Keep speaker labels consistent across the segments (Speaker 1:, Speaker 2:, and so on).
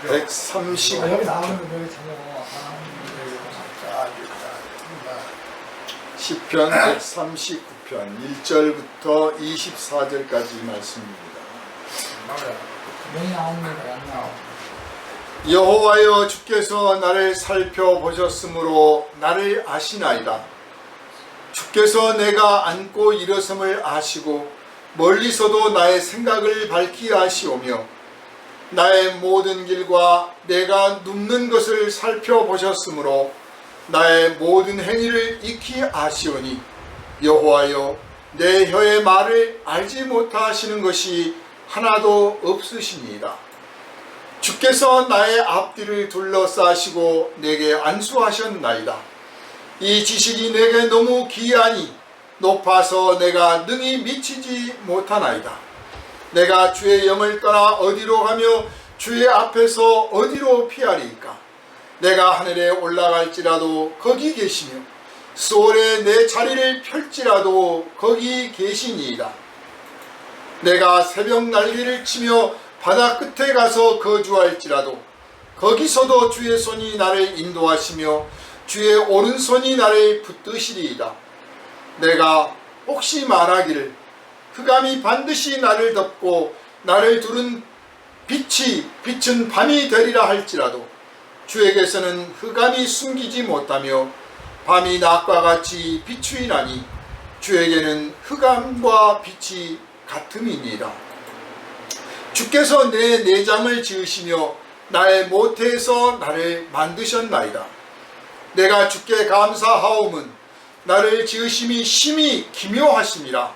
Speaker 1: 130
Speaker 2: 여기 나오는 거 여기 찾아봐.
Speaker 1: 시편 139편 1절부터 24절까지 말씀입니다.
Speaker 2: 여기 나오는 거안 나와.
Speaker 1: 여호와여, 주께서 나를 살펴보셨으므로 나를 아시나이다. 주께서 내가 앉고 일어섬을 아시고 멀리서도 나의 생각을 밝히 아시오며 나의 모든 길과 내가 눕는 것을 살펴보셨으므로 나의 모든 행위를 익히 아시오니 여호와여, 내 혀의 말을 알지 못하시는 것이 하나도 없으시니이다. 주께서 나의 앞뒤를 둘러싸시고 내게 안수하셨나이다. 이 지식이 내게 너무 기이하니 높아서 내가 능히 미치지 못하나이다. 내가 주의 영을 떠나 어디로 가며 주의 앞에서 어디로 피하리이까? 내가 하늘에 올라갈지라도 거기 계시며 수월에 내 자리를 펼지라도 거기 계시니이다. 내가 새벽 날개를 치며 바다 끝에 가서 거주할지라도 거기서도 주의 손이 나를 인도하시며 주의 오른손이 나를 붙드시리이다. 내가 혹시 말하기를 흑암이 반드시 나를 덮고 나를 두른 빛은 밤이 되리라 할지라도 주에게서는 흑암이 숨기지 못하며 밤이 낮과 같이 비추이나니 주에게는 흑암과 빛이 같음이니이다. 주께서 내 내장을 지으시며 나의 모태에서 나를 만드셨나이다. 내가 주께 감사하오문 나를 지으심이 심히 기묘하심이라.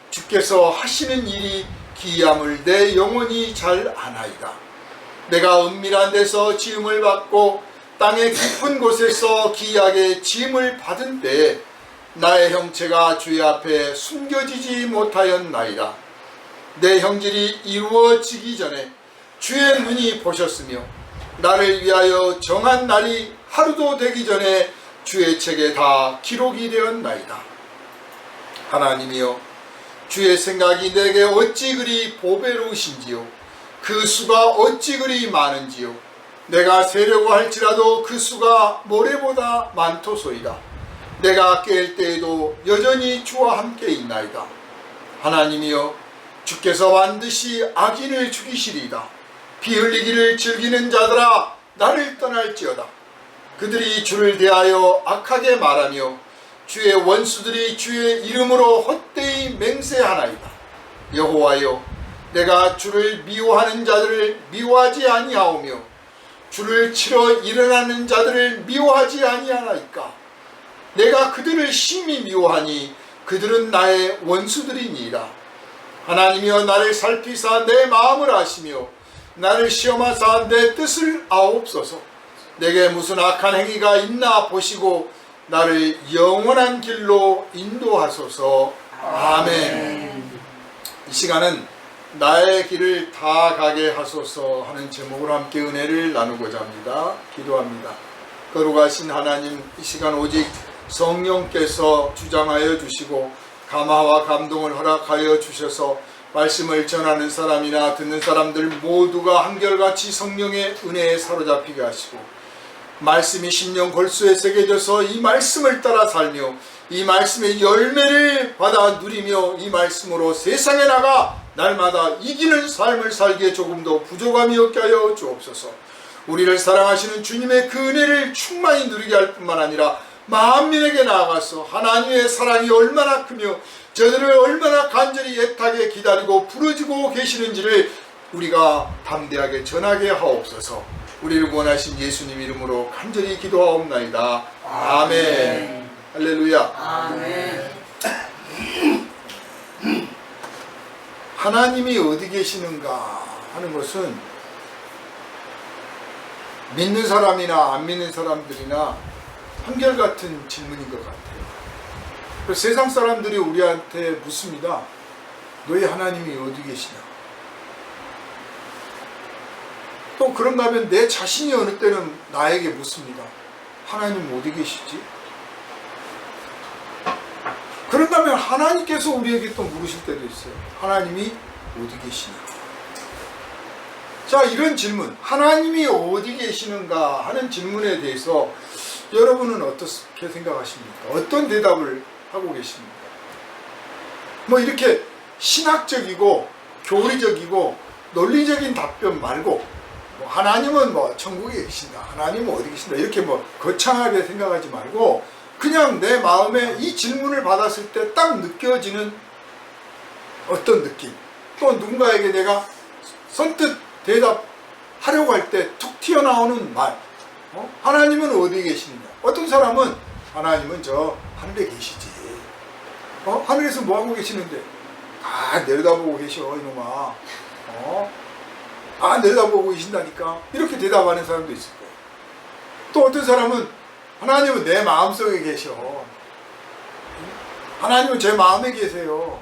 Speaker 1: 주께서 하시는 일이 기이함을 내 영혼이 잘 아나이다. 내가 은밀한 데서 지음을 받고 땅의 깊은 곳에서 기이하게 지음을 받은 때에 나의 형체가 주의 앞에 숨겨지지 못하였나이다. 내 형질이 이루어지기 전에 주의 눈이 보셨으며 나를 위하여 정한 날이 하루도 되기 전에 주의 책에 다 기록이 되었나이다. 하나님이여, 주의 생각이 내게 어찌 그리 보배로우신지요, 그 수가 어찌 그리 많은지요. 내가 세려고 할지라도 그 수가 모래보다 많도소이다. 내가 깰 때에도 여전히 주와 함께 있나이다. 하나님이여, 주께서 반드시 악인을 죽이시리이다. 피 흘리기를 즐기는 자들아, 나를 떠날지어다. 그들이 주를 대하여 악하게 말하며 주의 원수들이 주의 이름으로 헛되이 맹세하나이다. 여호와여, 내가 주를 미워하는 자들을 미워하지 아니하오며 주를 치러 일어나는 자들을 미워하지 아니하나이까? 내가 그들을 심히 미워하니 그들은 나의 원수들이니이다. 하나님이여, 나를 살피사 내 마음을 아시며 나를 시험하사 내 뜻을 아옵소서. 내게 무슨 악한 행위가 있나 보시고 나를 영원한 길로 인도하소서. 아멘. 이 시간은 나의 길을 다 가게 하소서 하는 제목으로 함께 은혜를 나누고자 합니다. 기도합니다. 거룩하신 하나님, 이 시간 오직 성령께서 주장하여 주시고 감화와 감동을 허락하여 주셔서 말씀을 전하는 사람이나 듣는 사람들 모두가 한결같이 성령의 은혜에 사로잡히게 하시고 말씀이 심령 골수에 새겨져서 이 말씀을 따라 살며 이 말씀의 열매를 받아 누리며 이 말씀으로 세상에 나가 날마다 이기는 삶을 살기에 조금도 부족함이 없게 하여 주옵소서. 우리를 사랑하시는 주님의 그 은혜를 충만히 누리게 할 뿐만 아니라 만민에게 나아가서 하나님의 사랑이 얼마나 크며 저들을 얼마나 간절히 애타게 기다리고 부르짖고 계시는지를 우리가 담대하게 전하게 하옵소서. 우리를 구원하신 예수님 이름으로 간절히 기도하옵나이다. 아멘. 할렐루야.
Speaker 2: 아멘.
Speaker 1: 하나님이 어디 계시는가 하는 것은 믿는 사람이나 안 믿는 사람들이나 한결같은 질문인 것 같아요. 세상 사람들이 우리한테 묻습니다. 너희 하나님이 어디 계시냐? 또 그런가 하면 내 자신이 어느 때는 나에게 묻습니다. 하나님 어디 계시지? 그런가 하면 하나님께서 우리에게 또 물으실 때도 있어요. 하나님이 어디 계시냐? 자, 이런 질문, 하나님이 어디 계시는가 하는 질문에 대해서 여러분은 어떻게 생각하십니까? 어떤 대답을 하고 계십니까? 뭐 이렇게 신학적이고 교리적이고 논리적인 답변 말고 뭐 하나님은 뭐 천국에 계신다, 하나님은 어디 계신다 이렇게 뭐 거창하게 생각하지 말고 그냥 내 마음에 이 질문을 받았을 때 딱 느껴지는 어떤 느낌, 또 누군가에게 내가 선뜻 대답하려고 할 때 툭 튀어나오는 말, 하나님은 어디 계시느냐? 어떤 사람은 하나님은 저 하늘에 계시지. 하늘에서 뭐 하고 계시는데? 아, 내려다보고 계셔 이놈아. 아, 내려다보고 계신다니까. 이렇게 대답하는 사람도 있을 거예요. 또 어떤 사람은 하나님은 내 마음속에 계셔. 하나님은 제 마음에 계세요.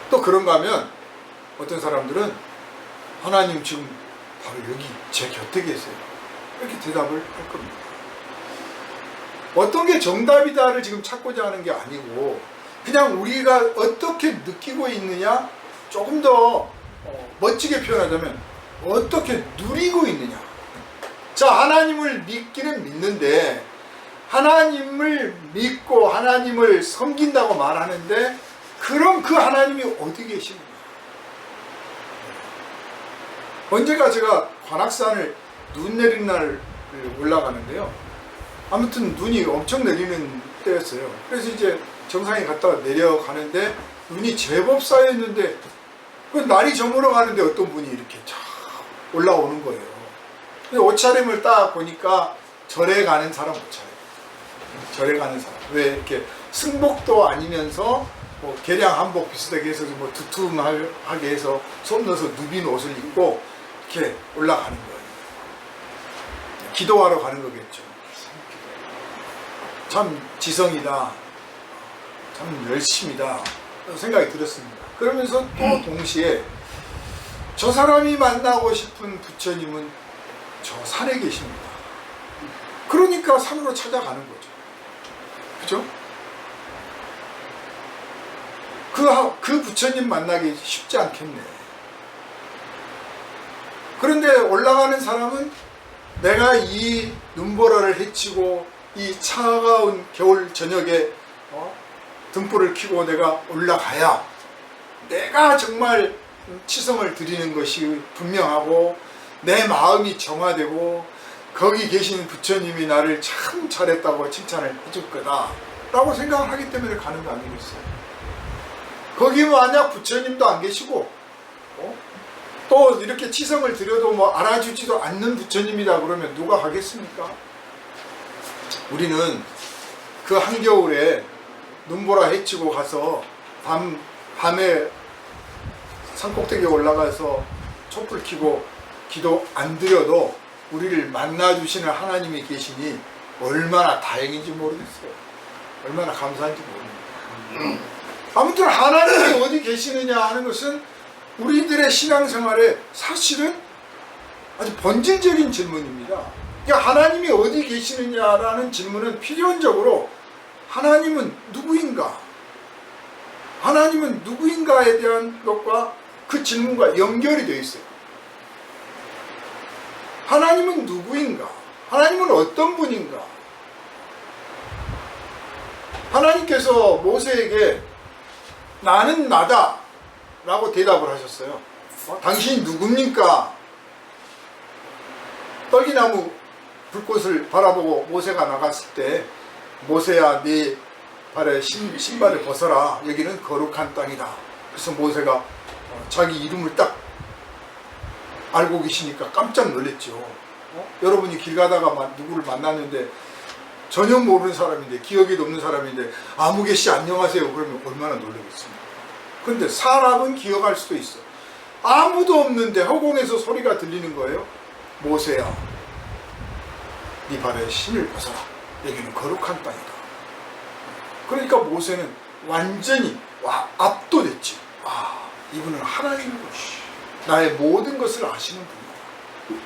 Speaker 1: 또 그런가 하면 어떤 사람들은 하나님 지금 바로 여기 제 곁에 계세요. 이렇게 대답을 할 겁니다. 어떤 게 정답이다를 지금 찾고자 하는 게 아니고 그냥 우리가 어떻게 느끼고 있느냐, 조금 더 멋지게 표현하자면 어떻게 누리고 있느냐. 자, 하나님을 믿기는 믿는데 하나님을 믿고 하나님을 섬긴다고 말하는데 그럼 그 하나님이 어디 계시는가? 언제가 제가 관악산을 눈 내리는 날 올라가는데요. 아무튼 눈이 엄청 내리는 때였어요. 그래서 이제 정상에 갔다가 내려가는데 눈이 제법 쌓여있는데 그 날이 저물어 가는데 어떤 분이 이렇게 쫙 올라오는 거예요. 근데 옷차림을 딱 보니까 절에 가는 사람 옷차림. 절에 가는 사람. 왜 이렇게 승복도 아니면서 뭐 개량 한복 비슷하게 해서 뭐 두툼하게 해서 손 넣어서 누빈 옷을 입고 이렇게 올라가는 거예요. 기도하러 가는 거겠죠. 참 지성이다, 참 열심이다 생각이 들었습니다. 그러면서 또 동시에 저 사람이 만나고 싶은 부처님은 저 산에 계십니다. 그러니까 산으로 찾아가는 거죠. 그죠? 그 부처님 만나기 쉽지 않겠네. 그런데 올라가는 사람은 내가 이 눈보라를 헤치고 이 차가운 겨울 저녁에 등불을 켜고 내가 올라가야 내가 정말 치성을 드리는 것이 분명하고 내 마음이 정화되고 거기 계신 부처님이 나를 참 잘했다고 칭찬을 해줄 거다 라고 생각을 하기 때문에 가는 거 아니겠어요? 거기 만약 부처님도 안 계시고 또 이렇게 치성을 드려도 뭐 알아주지도 않는 부처님이다 그러면 누가 가겠습니까? 우리는 그 한겨울에 눈보라 헤치고 가서 밤에 산꼭대기에 올라가서 촛불 켜고 기도 안 드려도 우리를 만나주시는 하나님이 계시니 얼마나 다행인지 모르겠어요. 얼마나 감사한지 모릅니다. 아무튼 하나님이 어디 계시느냐 하는 것은 우리들의 신앙생활에 사실은 아주 본질적인 질문입니다. 그러니까 하나님이 어디 계시느냐라는 질문은 필연적으로 하나님은 누구인가? 하나님은 누구인가에 대한 것과 그 질문과 연결이 되어 있어요. 하나님은 누구인가? 하나님은 어떤 분인가? 하나님께서 모세에게 나는 나다 라고 대답을 하셨어요. 당신이 누굽니까? 떨기나무 불꽃을 바라보고 모세가 나갔을 때 모세야 네 발에 신발을 벗어라. 여기는 거룩한 땅이다. 그래서 모세가 자기 이름을 딱 알고 계시니까 깜짝 놀랐죠. 여러분이 길 가다가 누구를 만났는데 전혀 모르는 사람인데 기억에도 없는 사람인데 아무개씨 안녕하세요 그러면 얼마나 놀라겠습니까? 그런데 사람은 기억할 수도 있어. 아무도 없는데 허공에서 소리가 들리는 거예요. 모세야 네 발에 신을 벗어라. 여기는 거룩한 땅이다. 그러니까 모세는 완전히 압도됐지. 이분은 하나님이고 나의 모든 것을 아시는 분이다.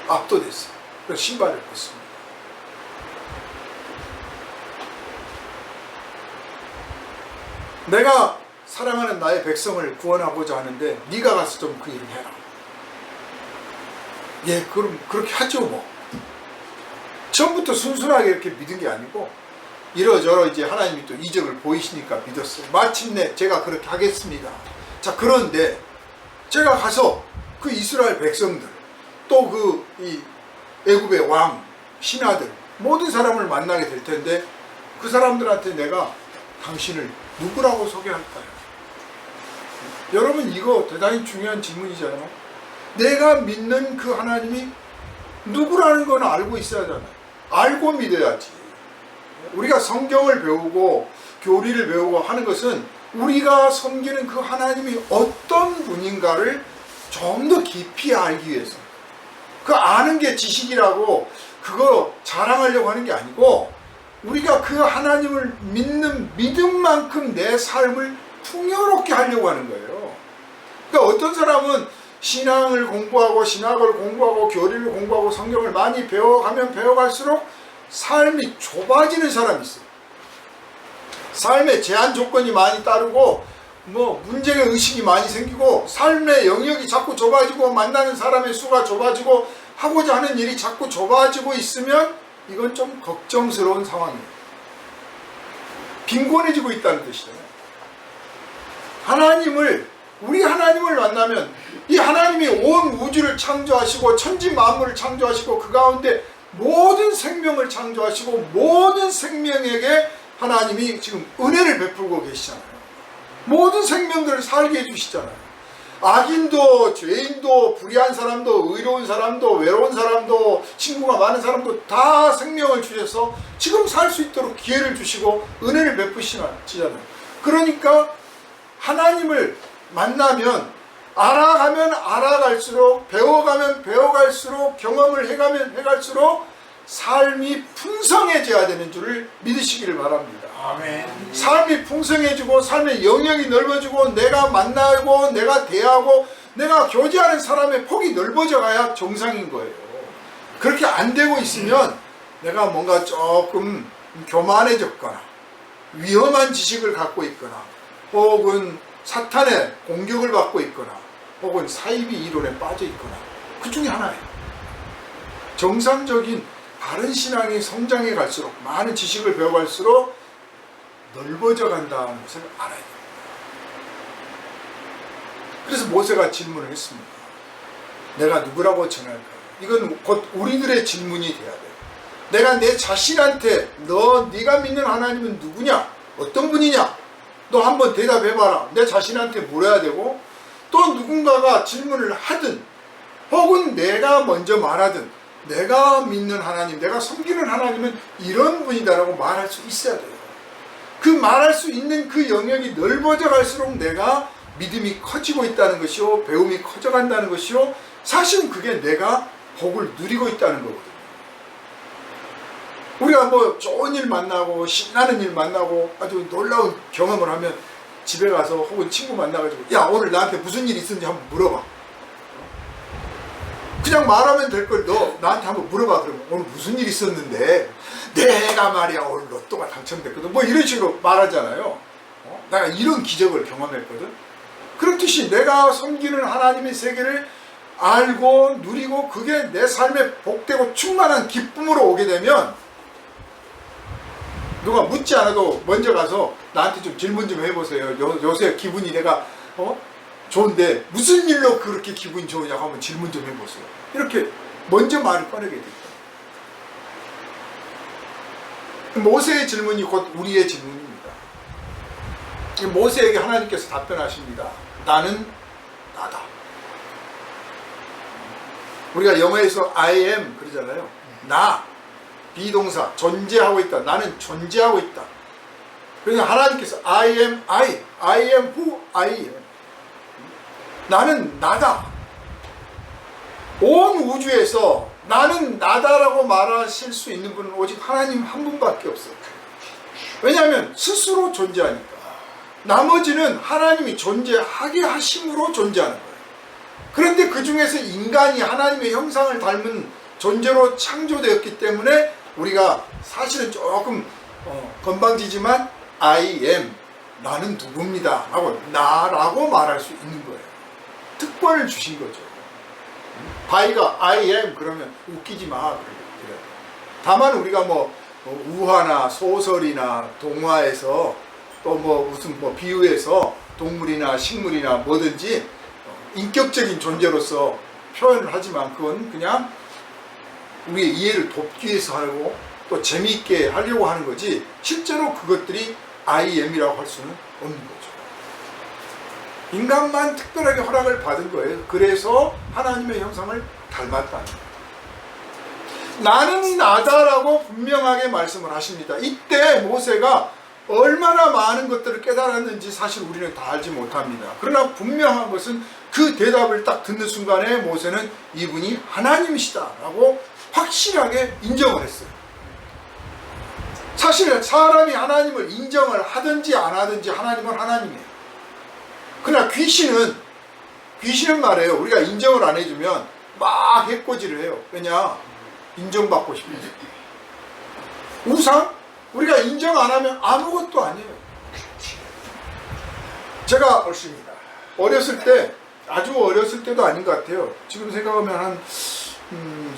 Speaker 1: 압도됐어요. 그래서 신발을 벗습니다. 내가 사랑하는 나의 백성을 구원하고자 하는데 네가 가서 좀 그 일을 해라. 예, 그럼 그렇게 하죠 뭐. 처음부터 순순하게 이렇게 믿은 게 아니고 이러저러 이제 하나님이 또 이적을 보이시니까 믿었어요. 마침내 제가 그렇게 하겠습니다. 자, 그런데 제가 가서 그 이스라엘 백성들 또 그 이 애굽의 왕 신하들 모든 사람을 만나게 될 텐데 그 사람들한테 내가 당신을 누구라고 소개할까요? 여러분, 이거 대단히 중요한 질문이잖아요. 내가 믿는 그 하나님이 누구라는 건 알고 있어야 하잖아요. 알고 믿어야지. 우리가 성경을 배우고 교리를 배우고 하는 것은 우리가 섬기는 그 하나님이 어떤 분인가를 좀 더 깊이 알기 위해서. 그 아는 게 지식이라고 그거 자랑하려고 하는 게 아니고 우리가 그 하나님을 믿는 믿음만큼 내 삶을 풍요롭게 하려고 하는 거예요. 그러니까 어떤 사람은 신앙을 공부하고 신학을 공부하고 교리를 공부하고 성경을 많이 배워가면 배워갈수록 삶이 좁아지는 사람이 있어요. 삶에 제한 조건이 많이 따르고 뭐 문제의 의식이 많이 생기고 삶의 영역이 자꾸 좁아지고 만나는 사람의 수가 좁아지고 하고자 하는 일이 자꾸 좁아지고 있으면 이건 좀 걱정스러운 상황이에요. 빈곤해지고 있다는 뜻이잖아요. 우리 하나님을 만나면 이 하나님이 온 우주를 창조하시고 천지 만물을 창조하시고 그 가운데 모든 생명을 창조하시고 모든 생명에게 하나님이 지금 은혜를 베풀고 계시잖아요. 모든 생명들을 살게 해주시잖아요. 악인도 죄인도 불의한 사람도 의로운 사람도 외로운 사람도 친구가 많은 사람도 다 생명을 주셔서 지금 살 수 있도록 기회를 주시고 은혜를 베푸시잖아요. 그러니까 하나님을 만나면 알아가면 알아갈수록 배워가면 배워갈수록 경험을 해가면 해갈수록 삶이 풍성해져야 되는 줄을 믿으시기를 바랍니다.
Speaker 2: 아멘.
Speaker 1: 삶이 풍성해지고 삶의 영역이 넓어지고 내가 만나고 내가 대하고 내가 교제하는 사람의 폭이 넓어져 가야 정상인 거예요. 그렇게 안 되고 있으면 내가 뭔가 조금 교만해졌거나 위험한 지식을 갖고 있거나 혹은 사탄의 공격을 받고 있거나 혹은 사이비 이론에 빠져 있거나 그 중에 하나예요. 정상적인 바른 신앙이 성장해 갈수록 많은 지식을 배워갈수록 넓어져 간다는 것을 알아야 됩니다. 그래서 모세가 질문을 했습니다. 내가 누구라고 전할까요? 이건 곧 우리들의 질문이 돼야 돼요. 내가 내 자신한테 네가 믿는 하나님은 누구냐? 어떤 분이냐? 너 한번 대답해봐라. 내 자신한테 물어야 되고 또 누군가가 질문을 하든 혹은 내가 먼저 말하든 내가 믿는 하나님, 내가 섬기는 하나님은 이런 분이다라고 말할 수 있어야 돼요. 그 말할 수 있는 그 영역이 넓어져 갈수록 내가 믿음이 커지고 있다는 것이요 배움이 커져간다는 것이요 사실은 그게 내가 복을 누리고 있다는 거거든요. 우리가 뭐 좋은 일 만나고 신나는 일 만나고 아주 놀라운 경험을 하면 집에 가서 혹은 친구 만나가지고 야 오늘 나한테 무슨 일 있었는지 한번 물어봐. 그냥 말하면 될 걸 너 나한테 한번 물어봐. 그러면 오늘 무슨 일 있었는데 내가 말이야 오늘 로또가 당첨됐거든 뭐 이런 식으로 말하잖아요. 내가 이런 기적을 경험했거든. 그렇듯이 내가 섬기는 하나님의 세계를 알고 누리고 그게 내 삶에 복되고 충만한 기쁨으로 오게 되면 누가 묻지 않아도 먼저 가서 나한테 좀 질문 좀 해보세요. 요새 기분이 내가 좋은데 무슨 일로 그렇게 기분이 좋으냐고 한번 질문 좀 해보세요. 이렇게 먼저 말을 꺼내게 됩니다. 모세의 질문이 곧 우리의 질문입니다. 모세에게 하나님께서 답변하십니다. 나는 나다. 우리가 영어에서 I am 그러잖아요. 나 비동사 존재하고 있다. 나는 존재하고 있다. 그래서 하나님께서 I am who I am. 나는 나다. 온 우주에서 나는 나다라고 말하실 수 있는 분은 오직 하나님 한 분밖에 없어요. 왜냐하면 스스로 존재하니까. 나머지는 하나님이 존재하게 하심으로 존재하는 거예요. 그런데 그 중에서 인간이 하나님의 형상을 닮은 존재로 창조되었기 때문에 우리가 사실은 조금 건방지지만 I am 나는 누구입니다 하고 나라고 말할 수 있는 거예요. 특권을 주신 거죠. 바이가 I am 그러면 웃기지 마. 그래요. 다만 우리가 뭐 우화나 소설이나 동화에서 또 뭐 무슨 뭐 비유해서 동물이나 식물이나 뭐든지 인격적인 존재로서 표현을 하지만 그건 그냥 우리의 이해를 돕기 위해서 하고 또 재미있게 하려고 하는 거지 실제로 그것들이 I am이라고 할 수는 없는 거죠. 인간만 특별하게 허락을 받은 거예요. 그래서 하나님의 형상을 닮았다는 거예요. 나는 나다라고 분명하게 말씀을 하십니다. 이때 모세가 얼마나 많은 것들을 깨달았는지 사실 우리는 다 알지 못합니다. 그러나 분명한 것은 그 대답을 딱 듣는 순간에 모세는 이분이 하나님이시다라고 확실하게 인정을 했어요. 사실 사람이 하나님을 인정을 하든지 안 하든지 하나님은 하나님이에요. 그러나 귀신은 말이에요. 우리가 인정을 안 해주면 막 해코지를 해요. 왜냐? 인정받고 싶어서. 우상? 우리가 인정 안 하면 아무것도 아니에요. 제가 어렸을 때, 아주 어렸을 때도 아닌 것 같아요. 지금 생각하면 한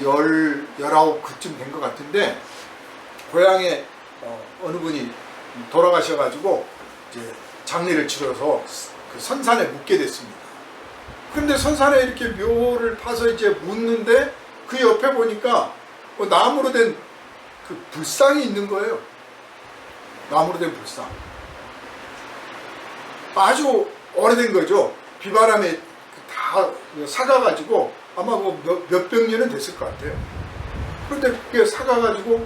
Speaker 1: 19 그쯤 된 것 같은데 고향에 어느 분이 돌아가셔가지고 이제 장례를 치러서 그 선산에 묻게 됐습니다. 그런데 선산에 이렇게 묘를 파서 이제 묻는데 그 옆에 보니까 나무로 된 그 불상이 있는 거예요. 나무로 된 불상. 아주 오래된 거죠. 비바람에 다 삭아가지고 아마 몇 백년은 됐을 것 같아요. 그런데 그게 삭아가지고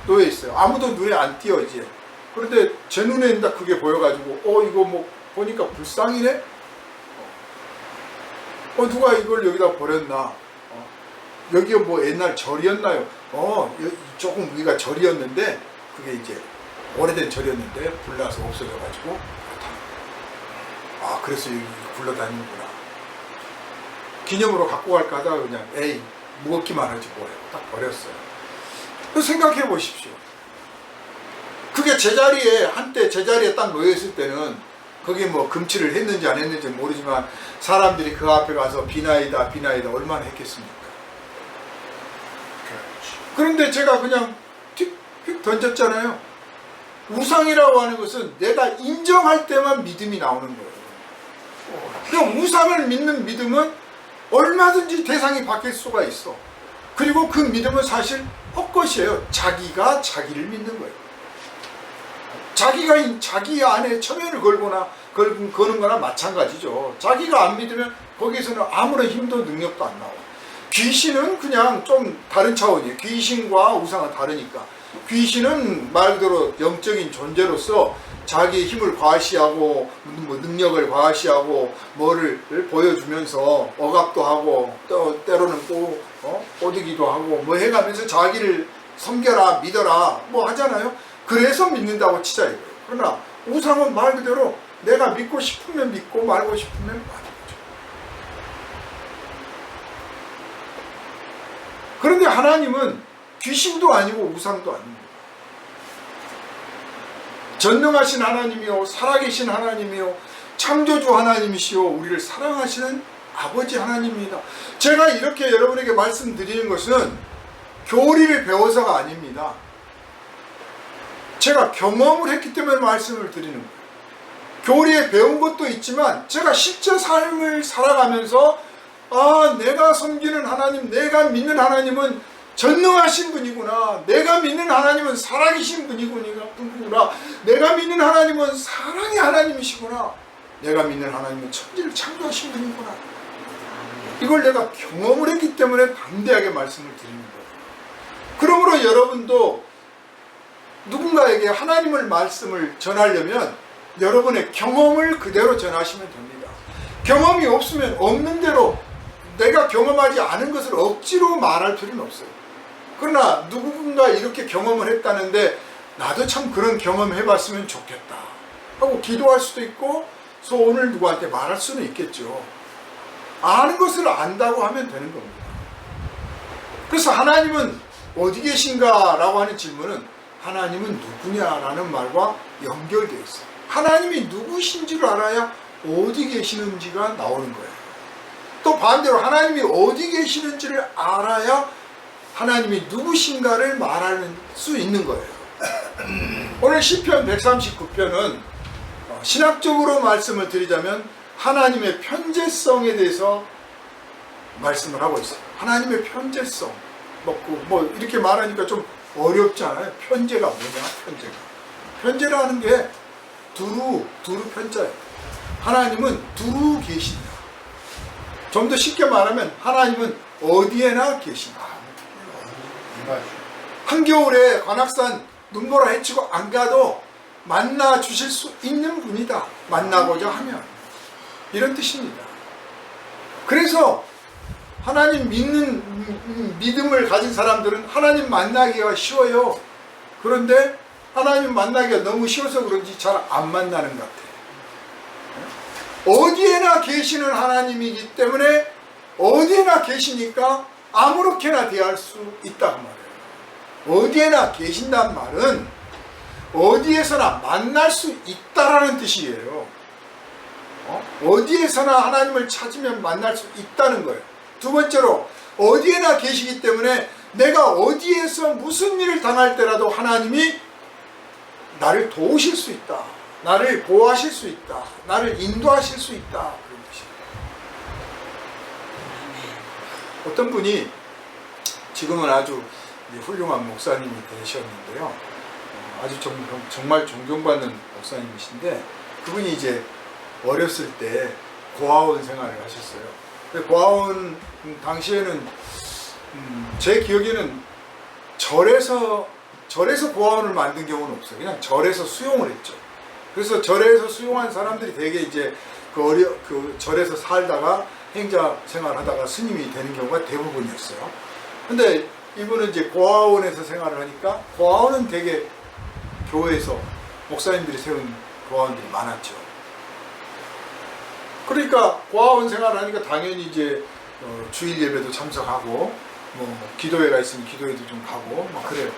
Speaker 1: 놓여 있어요. 아무도 눈에 안 띄어 이제. 그런데 제 눈에는 다 그게 보여가지고 이거 뭐 보니까 불상이네? 누가 이걸 여기다 버렸나? 여기가 뭐 옛날 절이었나요? 조금 위가 절이었는데 그게 이제 오래된 절이었는데 불나서 없어져가지고 그래서 여기 굴러다니는구나. 기념으로 갖고 갈까 하다가 그냥 무겁기만 하지 뭐예요. 딱 버렸어요. 생각해 보십시오. 그게 한때 제자리에 딱 놓여있을 때는 거기에 뭐 금치를 했는지 안 했는지 모르지만 사람들이 그 앞에 가서 비나이다 얼마나 했겠습니까? 그런데 제가 그냥 휙 던졌잖아요. 우상이라고 하는 것은 내가 인정할 때만 믿음이 나오는 거예요. 그럼 우상을 믿는 믿음은 얼마든지 대상이 바뀔 수가 있어. 그리고 그 믿음은 사실 헛것이에요. 자기가 자기를 믿는 거예요. 자기가 자기 안에 처면을 거는 거나 마찬가지죠. 자기가 안 믿으면 거기에서는 아무런 힘도 능력도 안 나와요. 귀신은 그냥 좀 다른 차원이에요. 귀신과 우상은 다르니까. 귀신은 말 그대로 영적인 존재로서 자기의 힘을 과시하고 뭐 능력을 과시하고 뭐를 보여주면서 억압도 하고 또 때로는 꼬드기도 하고 뭐 해가면서 자기를 섬겨라 믿어라 뭐 하잖아요. 그래서 믿는다고 치자 이거예요. 그러나 우상은 말 그대로 내가 믿고 싶으면 믿고 말고 싶으면 말는 거죠. 그런데 하나님은 귀신도 아니고 우상도 아닙니다. 전능하신 하나님이요 살아계신 하나님이요 창조주 하나님이시요 우리를 사랑하시는 아버지 하나님입니다. 제가 이렇게 여러분에게 말씀드리는 것은 교리를 배워서가 아닙니다. 제가 경험을 했기 때문에 말씀을 드리는 거예요. 교리에 배운 것도 있지만 제가 실제 삶을 살아가면서 내가 섬기는 하나님, 내가 믿는 하나님은 전능하신 분이구나. 내가 믿는 하나님은 살아계신 분이구나. 내가 믿는 하나님은 사랑의 하나님이시구나. 내가 믿는 하나님은 천지를 창조하신 분이구나. 이걸 내가 경험을 했기 때문에 담대하게 말씀을 드리는 거예요. 그러므로 여러분도 누군가에게 하나님의 말씀을 전하려면 여러분의 경험을 그대로 전하시면 됩니다. 경험이 없으면 없는 대로 내가 경험하지 않은 것을 억지로 말할 필요는 없어요. 그러나 누군가 이렇게 경험을 했다는데 나도 참 그런 경험 해봤으면 좋겠다 하고 기도할 수도 있고 소원을 누구한테 말할 수는 있겠죠. 아는 것을 안다고 하면 되는 겁니다. 그래서 하나님은 어디 계신가 라고 하는 질문은 하나님은 누구냐라는 말과 연결되어 있어요. 하나님이 누구신지를 알아야 어디 계시는지가 나오는 거예요. 또 반대로 하나님이 어디 계시는지를 알아야 하나님이 누구신가를 말하는 수 있는 거예요. 오늘 시편 139편은 신학적으로 말씀을 드리자면 하나님의 편재성에 대해서 말씀을 하고 있어요. 하나님의 편재성. 뭐 이렇게 말하니까 좀 어렵지 않아요? 편재가 뭐냐? 편재가. 편재라는 게 두루 편자예요. 하나님은 두루 계신다. 좀 더 쉽게 말하면 하나님은 어디에나 계신다. 한겨울에 관악산 눈보라 헤치고 안 가도 만나 주실 수 있는 분이다. 만나고자 하면. 이런 뜻입니다. 그래서 하나님 믿는 믿음을 가진 사람들은 하나님 만나기가 쉬워요. 그런데 하나님 만나기가 너무 쉬워서 그런지 잘 안 만나는 것 같아요. 어디에나 계시는 하나님이기 때문에 어디에나 계시니까 아무렇게나 대할 수 있다고 말해요. 어디에나 계신단 말은 어디에서나 만날 수 있다라는 뜻이에요. 어디에서나 하나님을 찾으면 만날 수 있다는 거예요. 두 번째로 어디에나 계시기 때문에 내가 어디에서 무슨 일을 당할 때라도 하나님이 나를 도우실 수 있다. 나를 보호하실 수 있다. 나를 인도하실 수 있다. 그런 뜻이에요. 어떤 분이 지금은 아주 훌륭한 목사님이 되셨는데요. 아주 정말 존경받는 목사님이신데 그분이 이제 어렸을 때 고아원 생활을 하셨어요. 고아원 당시에는 제 기억에는 절에서 고아원을 만든 경우는 없어요. 그냥 절에서 수용을 했죠. 그래서 절에서 수용한 사람들이 되게 이제 그 절에서 살다가 행자 생활하다가 스님이 되는 경우가 대부분이었어요. 근데 이분은 이제 고아원에서 생활을 하니까 고아원은 되게 교회에서 목사님들이 세운 고아원들이 많았죠. 그러니까 고아원 생활을 하니까 당연히 이제 주일 예배도 참석하고 뭐 기도회가 있으면 기도회도 좀 가고 막 그래요.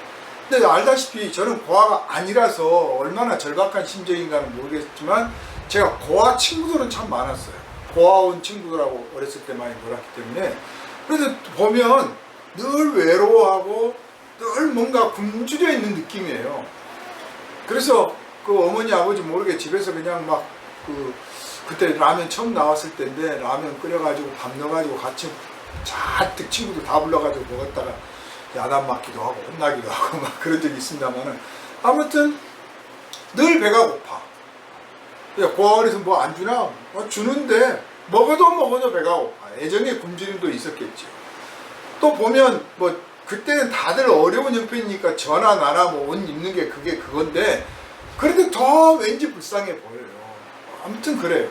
Speaker 1: 근데 알다시피 저는 고아가 아니라서 얼마나 절박한 심정인가는 모르겠지만 제가 고아 친구들은 참 많았어요. 고아원 친구들하고 어렸을 때 많이 놀았기 때문에. 그래서 보면 늘 외로워하고 늘 뭔가 굶주려 있는 느낌이에요. 그래서 그 어머니 아버지 모르게 집에서 그냥 막 그때 라면 처음 나왔을 때인데 라면 끓여가지고 밥 넣어가지고 같이 잔뜩 친구들 다 불러가지고 먹었다가 야단 맞기도 하고 혼나기도 하고 막 그런 적이 있습니다만은 아무튼 늘 배가 고파. 야, 고아원에서 뭐 안 주나? 주는데 먹어도 배가 고파. 예전에 굶주림도 있었겠죠. 또 보면 뭐 그때는 다들 어려운 형편이니까 저나 나나 뭐 옷 입는 게 그건데 그런데 더 왠지 불쌍해 보여요. 아무튼 그래요.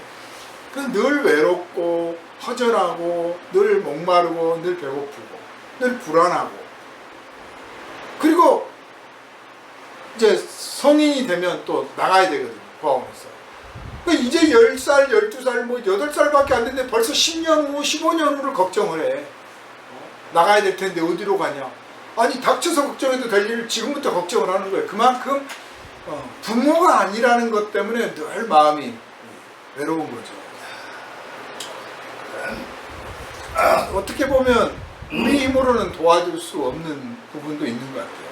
Speaker 1: 그래서 늘 외롭고 허전하고 늘 목마르고 늘 배고프고 늘 불안하고 그리고 이제 성인이 되면 또 나가야 되거든요. 고아원에서. 그러니까 이제 10살, 12살, 뭐 8살밖에 안 됐는데 벌써 10년 후, 15년 후를 걱정을 해. 나가야 될 텐데 어디로 가냐. 아니 닥쳐서 걱정해도 될 일을 지금부터 걱정을 하는 거예요. 그만큼 부모가 아니라는 것 때문에 늘 마음이 외로운 거죠. 어떻게 보면 우리 힘으로는 도와줄 수 없는 부분도 있는 것 같아요.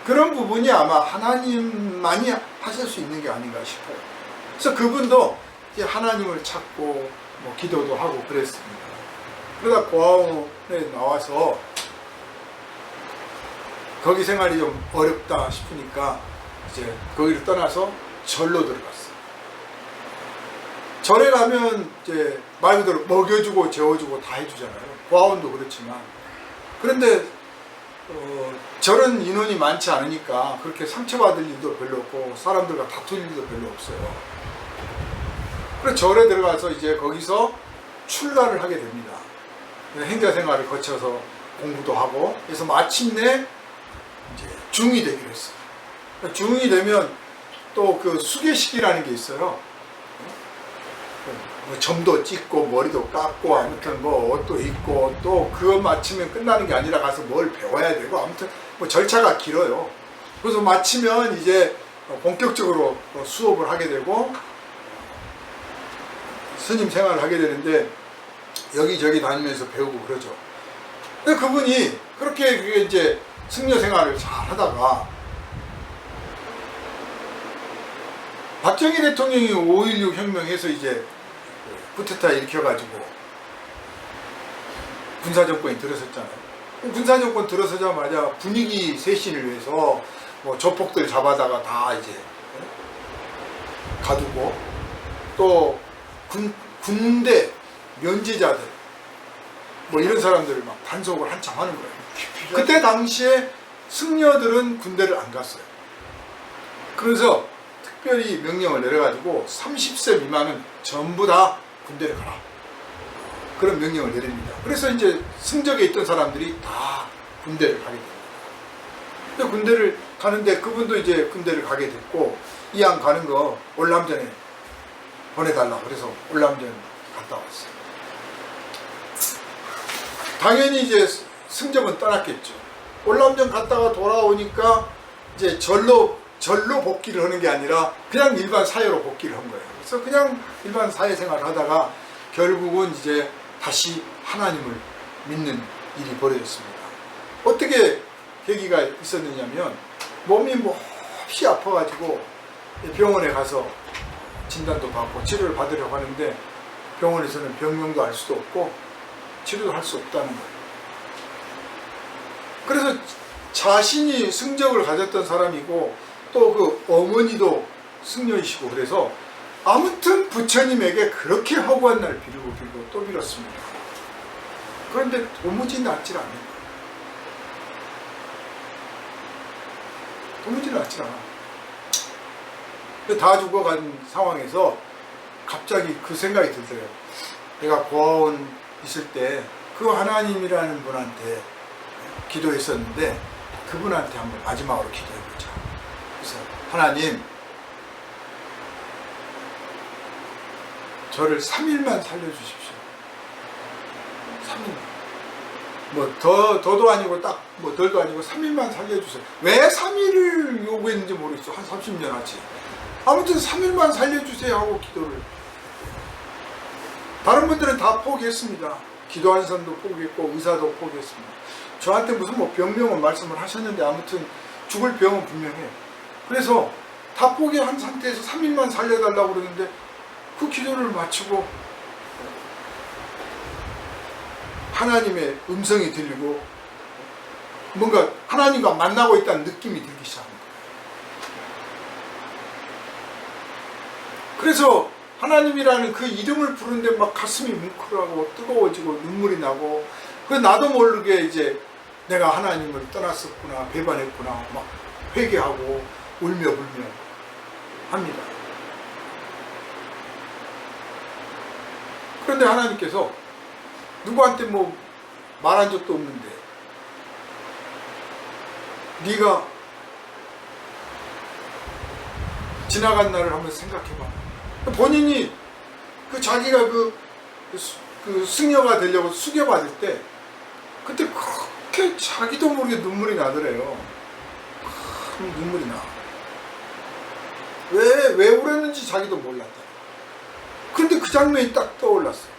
Speaker 1: 그런 부분이 아마 하나님만이 하실 수 있는 게 아닌가 싶어요. 그래서 그분도 이제 하나님을 찾고 뭐 기도도 하고 그랬습니다. 그러다 고아원에 나와서 거기 생활이 좀 어렵다 싶으니까 이제 거기를 떠나서 절로 들어갔어요. 절에 가면 이제 말 그대로 먹여주고 재워주고 다 해주잖아요. 고아원도 그렇지만. 그런데 절은 인원이 많지 않으니까 그렇게 상처받을 일도 별로 없고 사람들과 다툴 일도 별로 없어요. 그래서 절에 들어가서 이제 거기서 출가를 하게 됩니다. 행자 생활을 거쳐서 공부도 하고 그래서 마침내 이제 중이 되기로 했어요. 중이 되면 또 그 수계식이라는 게 있어요. 점도 찍고 머리도 깎고 아무튼 뭐 옷도 입고 또 그거 마치면 끝나는 게 아니라 가서 뭘 배워야 되고 아무튼 뭐 절차가 길어요. 그래서 마치면 이제 본격적으로 수업을 하게 되고 스님 생활을 하게 되는데 여기저기 다니면서 배우고 그러죠. 근데 그분이 그렇게 그게 이제 승려 생활을 잘 하다가 박정희 대통령이 5.16 혁명해서 이제 쿠데타 일으켜가지고 군사정권이 들어섰잖아요. 군사정권 들어서자마자 분위기 쇄신을 위해서 뭐 조폭들 잡아다가 다 이제 가두고 또 군대 면제자들 뭐 이런 사람들을 막 단속을 한참 하는 거예요. 그때 당시에 승려들은 군대를 안 갔어요. 그래서 특별히 명령을 내려가지고 30세 미만은 전부 다 군대를 가라. 그런 명령을 내립니다. 그래서 이제 승적에 있던 사람들이 다 군대를 가게 됩니다. 근데 군대를 가는데 그분도 이제 군대를 가게 됐고 이왕 가는 거 월남전에 보내달라 그래서 월남전 갔다 왔어요. 당연히 이제 승적은 떠났겠죠. 월남전 갔다가 돌아오니까 이제 절로 복귀를 하는 게 아니라 그냥 일반 사회로 복귀를 한 거예요. 그래서 그냥 일반 사회생활을 하다가 결국은 이제 다시 하나님을 믿는 일이 벌어졌습니다. 어떻게 계기가 있었느냐면 몸이 몹시 아파가지고 병원에 가서 진단도 받고 치료를 받으려고 하는데 병원에서는 병명도 알 수도 없고 치료도 할 수 없다는 거예요. 그래서 자신이 승적을 가졌던 사람이고 또 그 어머니도 승려이시고 그래서 아무튼 부처님에게 그렇게 허구한 날 빌고 또 빌었습니다. 그런데 도무지 낫질 않는 거예요. 도무지 낫질 않아. 다 죽어간 상황에서 갑자기 그 생각이 들더래요. 내가 고아원 있을 때 그 하나님이라는 분한테 기도했었는데 그분한테 한번 마지막으로 기도해보자. 그래서 하나님 저를 3일만 살려주십시오. 3일. 뭐 더도 아니고 딱 뭐 덜도 아니고 3일만 살려주세요. 왜 3일을 요구했는지 모르겠어. 한 30년 하지. 아무튼 3일만 살려주세요 하고 기도를. 다른 분들은 다 포기했습니다. 기도하는 사람도 포기했고 의사도 포기했습니다. 저한테 무슨 뭐 병명은 말씀을 하셨는데 아무튼 죽을 병은 분명해요. 그래서 다 포기한 상태에서 3일만 살려달라고 그러는데 그 기도를 마치고 하나님의 음성이 들리고 뭔가 하나님과 만나고 있다는 느낌이 들기 시작합니다. 그래서 하나님이라는 그 이름을 부르는데 막 가슴이 뭉클하고 뜨거워지고 눈물이 나고 그 나도 모르게 이제 내가 하나님을 떠났었구나 배반했구나 막 회개하고 울며 불며 합니다. 그런데 하나님께서 누구한테 뭐 말한 적도 없는데 네가 지나간 날을 한번 생각해봐. 본인이 그 자기가 그 승려가 되려고 수교받을 때 그때 그렇게 자기도 모르게 눈물이 나더래요. 눈물이 나. 왜 울었는지 자기도 몰랐다. 그런데 그 장면이 딱 떠올랐어요.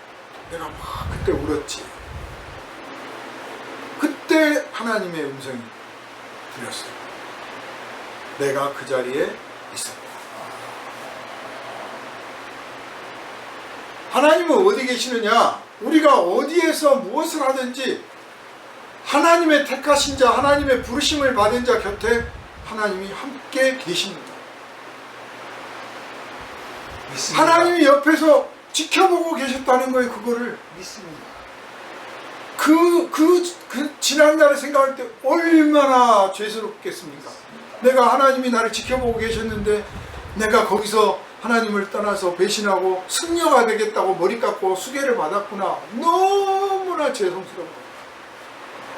Speaker 1: 내가 막 그때 울었지. 그때 하나님의 음성이 들렸어요. 내가 그 자리에 있었다. 하나님은 어디 계시느냐? 우리가 어디에서 무엇을 하든지 하나님의 택하신 자, 하나님의 부르심을 받은 자 곁에 하나님이 함께 계십니다.
Speaker 2: 믿습니다.
Speaker 1: 하나님이 옆에서 지켜보고 계셨다는 거예요. 그거를
Speaker 2: 믿습니다.
Speaker 1: 그 지난날을 생각할 때 얼마나 죄스럽겠습니까? 내가 하나님이 나를 지켜보고 계셨는데 내가 거기서 하나님을 떠나서 배신하고 승려가 되겠다고 머리 깎고 수계를 받았구나. 너무나 죄송스러워.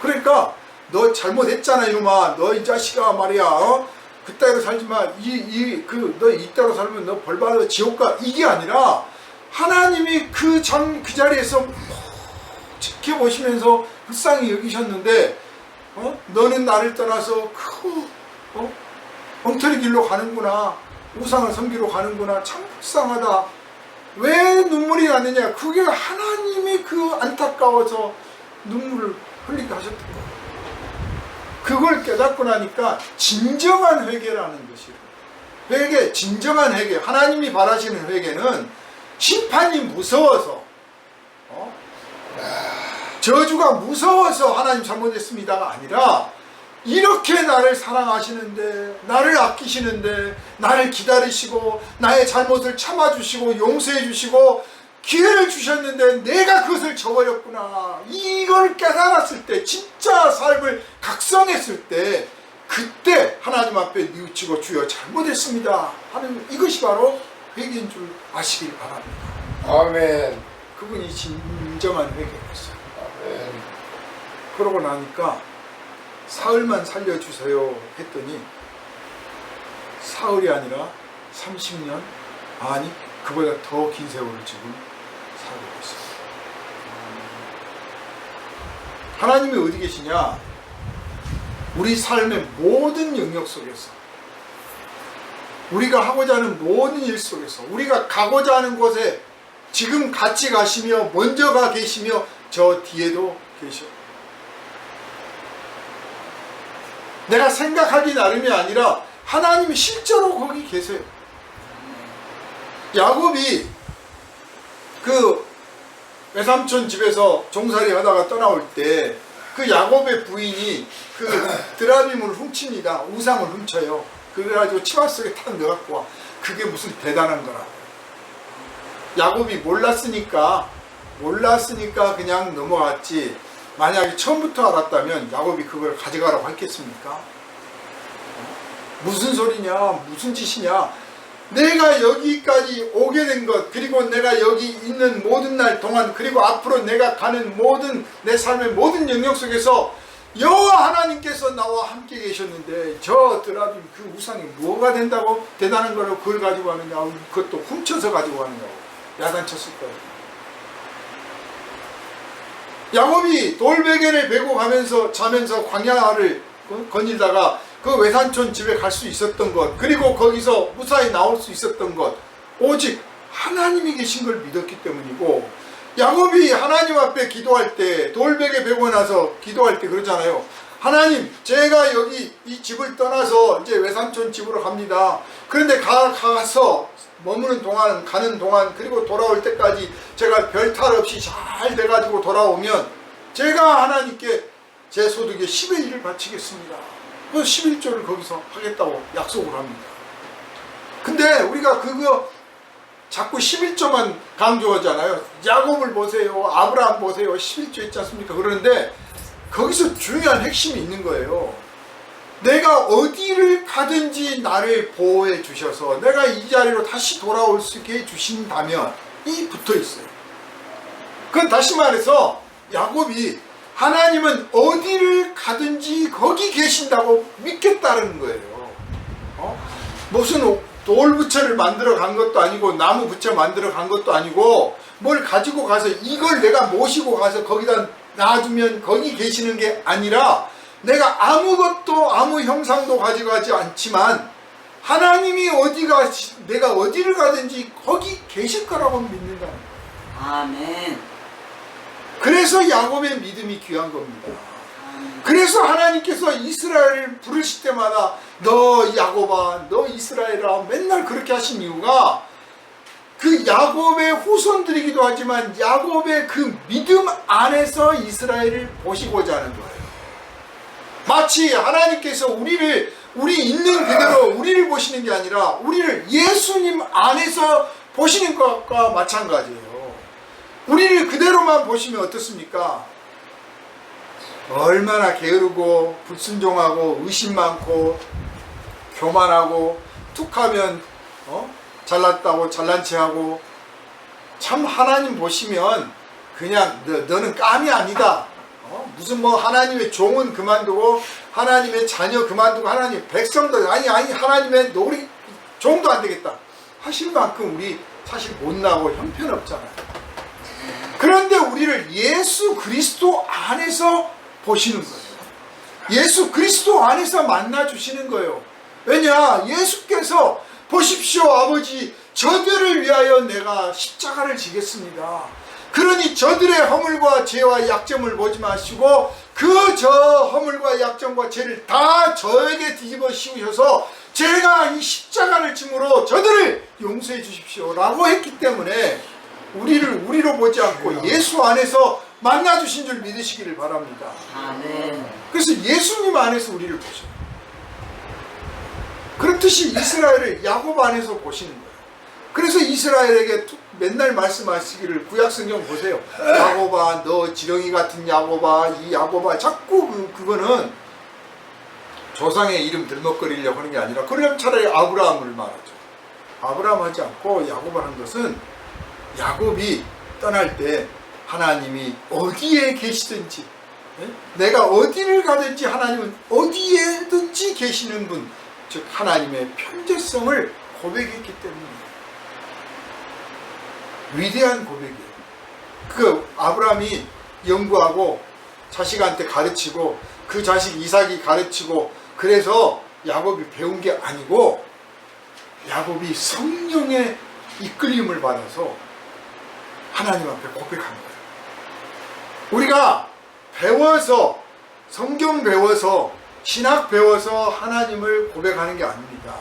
Speaker 1: 그러니까 너 잘못했잖아 이놈아. 너 이 자식아 말이야. 그따위로 살지 마. 너 이따위로 살면 너 벌 받아 지옥 가. 이게 아니라 하나님이 그 자리에서 지켜보시면서 불쌍히 여기셨는데 너는 나를 떠나서 엉터리 길로 가는구나, 우상을 섬기러 가는구나, 참 불쌍하다. 왜 눈물이 나느냐? 그게 하나님이 그 안타까워서 눈물을 흘리게 하셨던 거예요. 그걸 깨닫고 나니까 진정한 회개라는 것이에요. 회개, 진정한 회개, 하나님이 바라시는 회개는 심판이 무서워서, 저주가 무서워서 하나님 잘못했습니다가 아니라, 이렇게 나를 사랑하시는데, 나를 아끼시는데, 나를 기다리시고, 나의 잘못을 참아주시고, 용서해주시고, 기회를 주셨는데 내가 그것을 저버렸구나. 이걸 깨달았을 때, 진짜 삶을 각성했을 때, 그때 하나님 앞에 뉘우치고 주여 잘못했습니다 하는, 이것이 바로 회개인 줄 아시길 바랍니다.
Speaker 3: 아멘.
Speaker 1: 그분이 진정한 회개였어요.
Speaker 3: 아멘.
Speaker 1: 그러고 나니까 사흘만 살려주세요 했더니 사흘이 아니라 30년, 아니 그보다 더 긴 세월을 지금 살고 있습니다. 하나님이 어디 계시냐? 우리 삶의 모든 영역 속에서, 우리가 하고자 하는 모든 일 속에서, 우리가 가고자 하는 곳에 지금 같이 가시며 먼저 가 계시며 저 뒤에도 계셔. 내가 생각하기 나름이 아니라 하나님이 실제로 거기 계세요. 야곱이 그 외삼촌 집에서 종살이 하다가 떠나올 때 그 야곱의 부인이 그 드라빔을 훔칩니다. 우상을 훔쳐요. 그래가지고 치마 속에 탁 넣어갖고 와. 그게 무슨 대단한 거라고. 야곱이 몰랐으니까 그냥 넘어갔지, 만약에 처음부터 알았다면 야곱이 그걸 가져가라고 했겠습니까? 무슨 소리냐, 무슨 짓이냐. 내가 여기까지 오게 된 것, 그리고 내가 여기 있는 모든 날 동안, 그리고 앞으로 내가 가는 모든 내 삶의 모든 영역 속에서 여호와 하나님께서 나와 함께 계셨는데 저 드라빔 그 우상이 뭐가 된다고 대단한 거를 그걸 가지고 가느냐, 그것도 훔쳐서 가지고 가느냐고 야단쳤을 거예요. 야곱이 돌베개를 메고 가면서 자면서 광야를 거닐다가 그 외삼촌 집에 갈 수 있었던 것, 그리고 거기서 무사히 나올 수 있었던 것, 오직 하나님이 계신 걸 믿었기 때문이고, 야곱이 하나님 앞에 기도할 때, 돌베개 베고 나서 기도할 때 그러잖아요. 하나님, 제가 여기 이 집을 떠나서 이제 외삼촌 집으로 갑니다. 그런데 가서 머무는 동안, 가는 동안, 그리고 돌아올 때까지 제가 별 탈 없이 잘 돼가지고 돌아오면 제가 하나님께 제 소득의 10의 1을 바치겠습니다. 그 11조를 거기서 하겠다고 약속을 합니다. 근데 우리가 그거 자꾸 11조만 강조하잖아요. 야곱을 보세요, 아브라함 보세요, 11조 있지 않습니까? 그러는데 거기서 중요한 핵심이 있는 거예요. 내가 어디를 가든지 나를 보호해 주셔서 내가 이 자리로 다시 돌아올 수 있게 해주신다면, 이 붙어 있어요. 그건 다시 말해서 야곱이 하나님은 어디를 가든지 거기 계신다고 믿겠다는 거예요. 무슨 돌부처를 만들어 간 것도 아니고 나무 부처 만들어 간 것도 아니고 뭘 가지고 가서 이걸 내가 모시고 가서 거기다 놔두면 거기 계시는 게 아니라, 내가 아무것도 아무 형상도 가져가지 않지만 하나님이 내가 어디를 가든지 거기 계실 거라고 믿는다.
Speaker 4: 아멘.
Speaker 1: 그래서 야곱의 믿음이 귀한 겁니다. 그래서 하나님께서 이스라엘을 부르실 때마다 너 야곱아, 너 이스라엘아 맨날 그렇게 하신 이유가 그 야곱의 후손들이기도 하지만 야곱의 그 믿음 안에서 이스라엘을 보시고자 하는 거예요. 마치 하나님께서 우리 있는 그대로 우리를 보시는 게 아니라 우리를 예수님 안에서 보시는 것과 마찬가지예요. 우리를 그대로만 보시면 어떻습니까? 얼마나 게으르고 불순종하고 의심 많고 교만하고 툭하면 잘났다고 잘난 체하고, 참 하나님 보시면 그냥 너는 깜이 아니다. 무슨 뭐 하나님의 종은 그만두고 하나님의 자녀 그만두고 하나님 백성도 아니 하나님의 우리 종도 안 되겠다 하실 만큼 우리 사실 못나고 형편없잖아요. 그런데 우리를 예수 그리스도 안에서 보시는 거예요. 예수 그리스도 안에서 만나 주시는 거예요. 왜냐? 예수께서 보십시오 아버지, 저들을 위하여 내가 십자가를 지겠습니다. 그러니 저들의 허물과 죄와 약점을 보지 마시고 그 저 허물과 약점과 죄를 다 저에게 뒤집어 씌우셔서 제가 이 십자가를 짐으로 저들을 용서해 주십시오 라고 했기 때문에 우리를 우리로 보지 않고 예수 안에서 만나주신 줄 믿으시기를 바랍니다.
Speaker 4: 아멘.
Speaker 1: 그래서 예수님 안에서 우리를 보셔요. 그렇듯이 이스라엘을 야곱 안에서 보시는 거예요. 그래서 이스라엘에게 맨날 말씀하시기를, 구약성경 보세요. 야곱아, 너 지렁이 같은 야곱아, 이 야곱아. 자꾸 그거는 조상의 이름 들먹거리려고 하는 게 아니라, 그러면 차라리 아브라함을 말하죠. 아브라함 하지 않고 야곱하는 것은 야곱이 떠날 때 하나님이 어디에 계시든지, 내가 어디를 가든지 하나님은 어디에든지 계시는 분, 즉 하나님의 편재성을 고백했기 때문이에요. 위대한 고백이에요. 그 아브라함이 연구하고 자식한테 가르치고 그 자식 이삭이 가르치고 그래서 야곱이 배운 게 아니고, 야곱이 성령의 이끌림을 받아서 하나님 앞에 고백한 거예요. 우리가 배워서, 성경 배워서, 신학 배워서 하나님을 고백하는 게 아닙니다.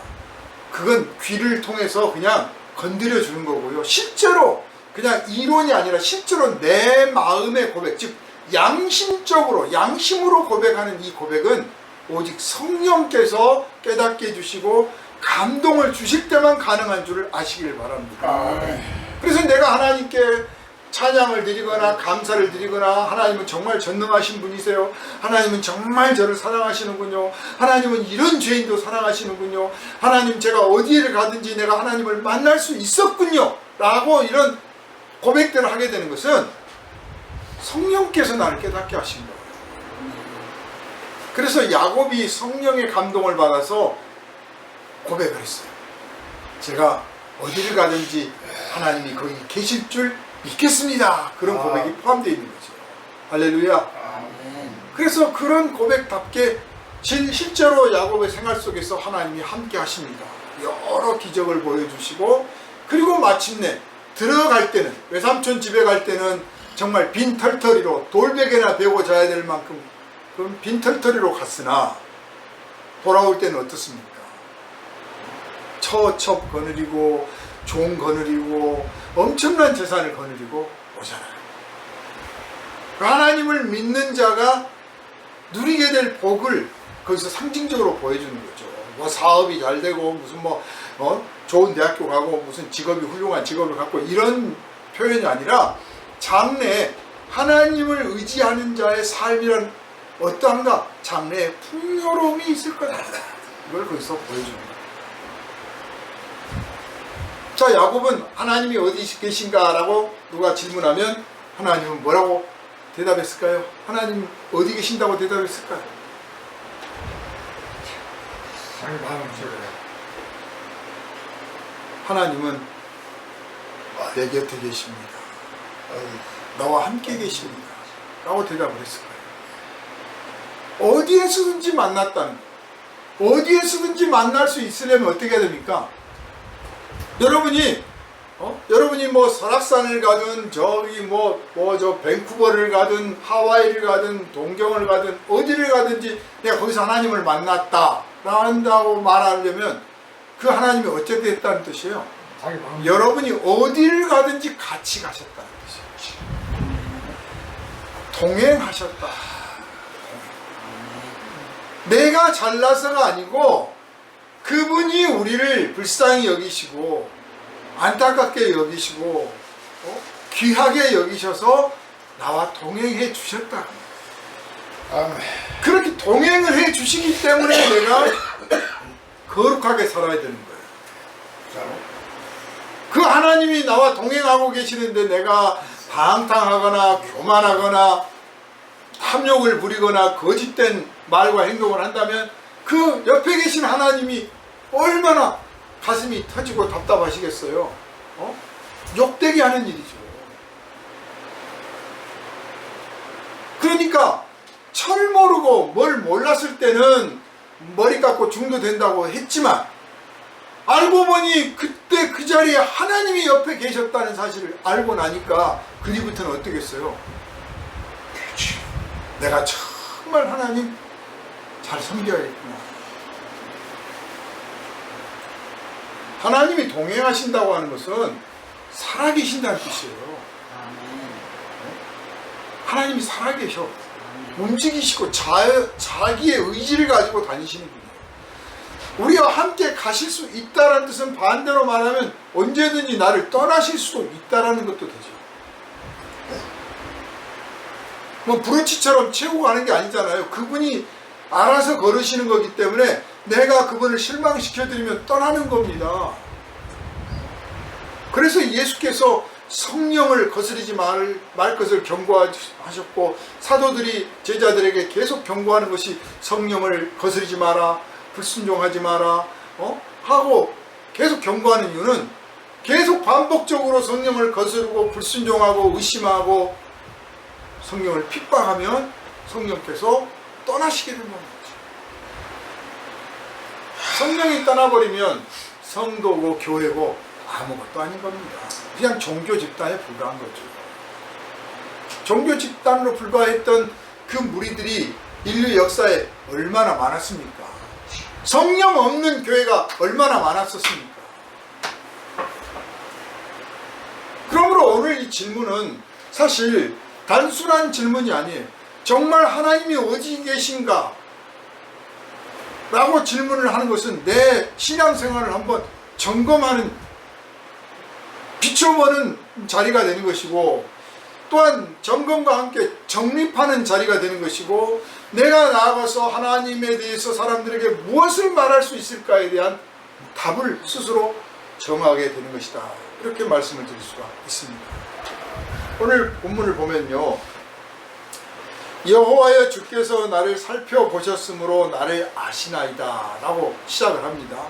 Speaker 1: 그건 귀를 통해서 그냥 건드려 주는 거고요. 실제로 그냥 이론이 아니라 실제로 내 마음의 고백, 즉 양심적으로, 양심으로 고백하는 이 고백은 오직 성령께서 깨닫게 해주시고 감동을 주실 때만 가능한 줄을 아시길 바랍니다. 그래서 내가 하나님께 찬양을 드리거나 감사를 드리거나, 하나님은 정말 전능하신 분이세요, 하나님은 정말 저를 사랑하시는군요, 하나님은 이런 죄인도 사랑하시는군요, 하나님 제가 어디를 가든지 내가 하나님을 만날 수 있었군요 라고 이런 고백들을 하게 되는 것은 성령께서 나를 깨닫게 하신 거예요. 그래서 야곱이 성령의 감동을 받아서 고백을 했어요. 제가 어디를 가든지 하나님이 거기 계실 줄 믿겠습니다. 그런 고백이 포함되어 있는 거죠. 할렐루야.
Speaker 4: 아멘.
Speaker 1: 그래서 그런 고백답게 실제로 야곱의 생활 속에서 하나님이 함께 하십니다. 여러 기적을 보여주시고, 그리고 마침내 들어갈 때는, 외삼촌 집에 갈 때는 정말 빈털터리로 돌베개나 베고 자야 될 만큼 그런 빈털터리로 갔으나 돌아올 때는 어떻습니까? 처첩 거느리고 종 거느리고 엄청난 재산을 거느리고 오잖아요. 하나님을 믿는 자가 누리게 될 복을 거기서 상징적으로 보여주는 거죠. 뭐 사업이 잘 되고 무슨 좋은 대학교 가고 무슨 직업이 훌륭한 직업을 갖고 이런 표현이 아니라 장래에 하나님을 의지하는 자의 삶이란 어떠한가, 장래에 풍요로움이 있을 거다, 이걸 거기서 보여주는 거예요. 자, 야곱은 하나님이 어디 계신가 라고 누가 질문하면 하나님은 뭐라고 대답했을까요? 하나님 어디 계신다고 대답했을까요?
Speaker 2: 자기 마음속에.
Speaker 1: 하나님은 내 곁에 계십니다. 나와 함께 계십니다 라고 대답을 했을 거예요. 어디에서든지 만났다는 거예요. 어디에서든지 만날 수 있으려면 어떻게 해야 됩니까? 여러분이 뭐 설악산을 가든 저기 저 밴쿠버를 가든 하와이를 가든 동경을 가든 어디를 가든지 내가 거기서 하나님을 만났다 한다고 말하려면 그 하나님이 어떻게 됐다는 뜻이에요?
Speaker 2: 자기 마음.
Speaker 1: 여러분이 어디를 가든지 같이 가셨다는 뜻이에요. 동행하셨다. 내가 잘나서가 아니고 그분이 우리를 불쌍히 여기시고 안타깝게 여기시고 귀하게 여기셔서 나와 동행해 주셨다. 그렇게 동행을 해 주시기 때문에 내가 거룩하게 살아야 되는 거예요. 그 하나님이 나와 동행하고 계시는데 내가 방탕하거나 교만하거나 탐욕을 부리거나 거짓된 말과 행동을 한다면 그 옆에 계신 하나님이 얼마나 가슴이 터지고 답답하시겠어요? 욕되게 하는 일이죠. 그러니까 철 모르고 뭘 몰랐을 때는 머리 깎고 중도된다고 했지만 알고 보니 그때 그 자리에 하나님이 옆에 계셨다는 사실을 알고 나니까 그 뒤부터는 어떻겠어요? 그렇지. 내가 정말 하나님 잘 섬겨야겠구나. 하나님이 동행하신다고 하는 것은 살아계신다는 뜻이에요. 하나님이 살아계셔. 움직이시고 자기의 의지를 가지고 다니시는 분이에요. 우리와 함께 가실 수 있다는 뜻은 반대로 말하면 언제든지 나를 떠나실 수도 있다는 것도 되죠. 뭐 브런치처럼 채우고 가는 게 아니잖아요. 그분이 알아서 걸으시는 거기 때문에 내가 그분을 실망시켜드리면 떠나는 겁니다. 그래서 예수께서 성령을 거스르지 말 것을 경고하셨고 사도들이 제자들에게 계속 경고하는 것이 성령을 거스르지 마라, 불순종하지 마라 하고 계속 경고하는 이유는 계속 반복적으로 성령을 거스르고 불순종하고 의심하고 성령을 핍박하면 성령께서 떠나시게 된다는 거죠. 성령이 떠나버리면 성도고 교회고 아무것도 아닌 겁니다. 그냥 종교 집단에 불과한 거죠. 종교 집단으로 불과했던 그 무리들이 인류 역사에 얼마나 많았습니까? 성령 없는 교회가 얼마나 많았었습니까? 그러므로 오늘 이 질문은 사실 단순한 질문이 아니에요. 정말 하나님이 어디 계신가? 라고 질문을 하는 것은 내 신앙생활을 한번 점검하는, 비춰보는 자리가 되는 것이고, 또한 점검과 함께 정립하는 자리가 되는 것이고, 내가 나아가서 하나님에 대해서 사람들에게 무엇을 말할 수 있을까에 대한 답을 스스로 정하게 되는 것이다. 이렇게 말씀을 드릴 수가 있습니다. 오늘 본문을 보면요, 여호와여 주께서 나를 살펴보셨으므로 나를 아시나이다 라고 시작을 합니다.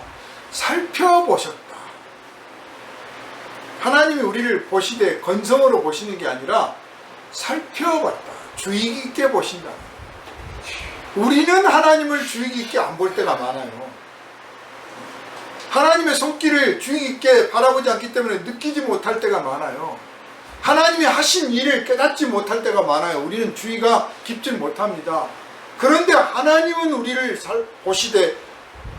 Speaker 1: 살펴보셨다. 하나님이 우리를 보시되 건성으로 보시는 게 아니라 살펴봤다. 주의 깊게 보신다. 우리는 하나님을 주의 깊게 안 볼 때가 많아요. 하나님의 손길을 주의 깊게 바라보지 않기 때문에 느끼지 못할 때가 많아요. 하나님이 하신 일을 깨닫지 못할 때가 많아요. 우리는 주의가 깊지 못합니다. 그런데 하나님은 우리를 보시되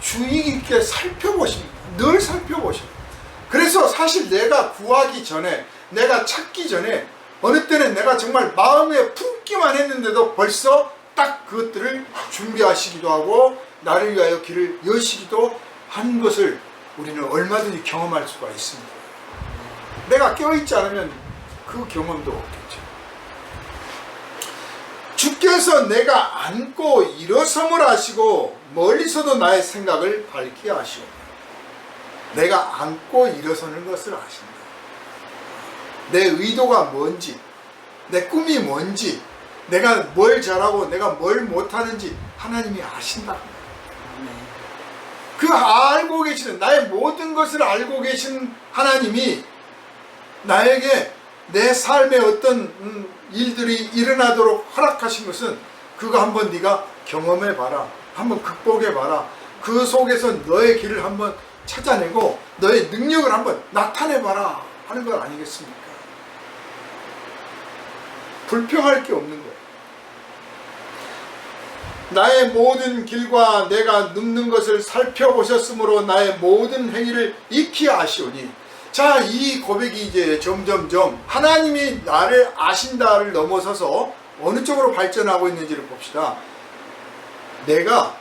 Speaker 1: 주의 깊게 살펴보십니다. 늘 살펴보십니다. 그래서 사실 내가 구하기 전에, 내가 찾기 전에, 어느 때는 내가 정말 마음에 품기만 했는데도 벌써 딱 그것들을 준비하시기도 하고 나를 위하여 길을 여시기도 한 것을 우리는 얼마든지 경험할 수가 있습니다. 내가 깨어있지 않으면 그 경험도 없겠죠. 주께서 내가 앉고 일어섬을 아시고 멀리서도 나의 생각을 밝게 하시오. 내가 앉고 일어서는 것을 아신다. 내 의도가 뭔지, 내 꿈이 뭔지, 내가 뭘 잘하고 내가 뭘 못하는지 하나님이 아신다. 그 알고 계시는, 나의 모든 것을 알고 계신 하나님이 나에게 내 삶에 어떤 일들이 일어나도록 허락하신 것은 그거 한번 네가 경험해봐라. 한번 극복해봐라. 그 속에서 너의 길을 한번 찾아내고 너의 능력을 한번 나타내봐라 하는 것 아니겠습니까? 불평할 게 없는 거예요. 나의 모든 길과 내가 눕는 것을 살펴보셨으므로 나의 모든 행위를 익히 아시오니. 자, 이 고백이 이제 점점점 하나님이 나를 아신다를 넘어서서 어느 쪽으로 발전하고 있는지를 봅시다. 내가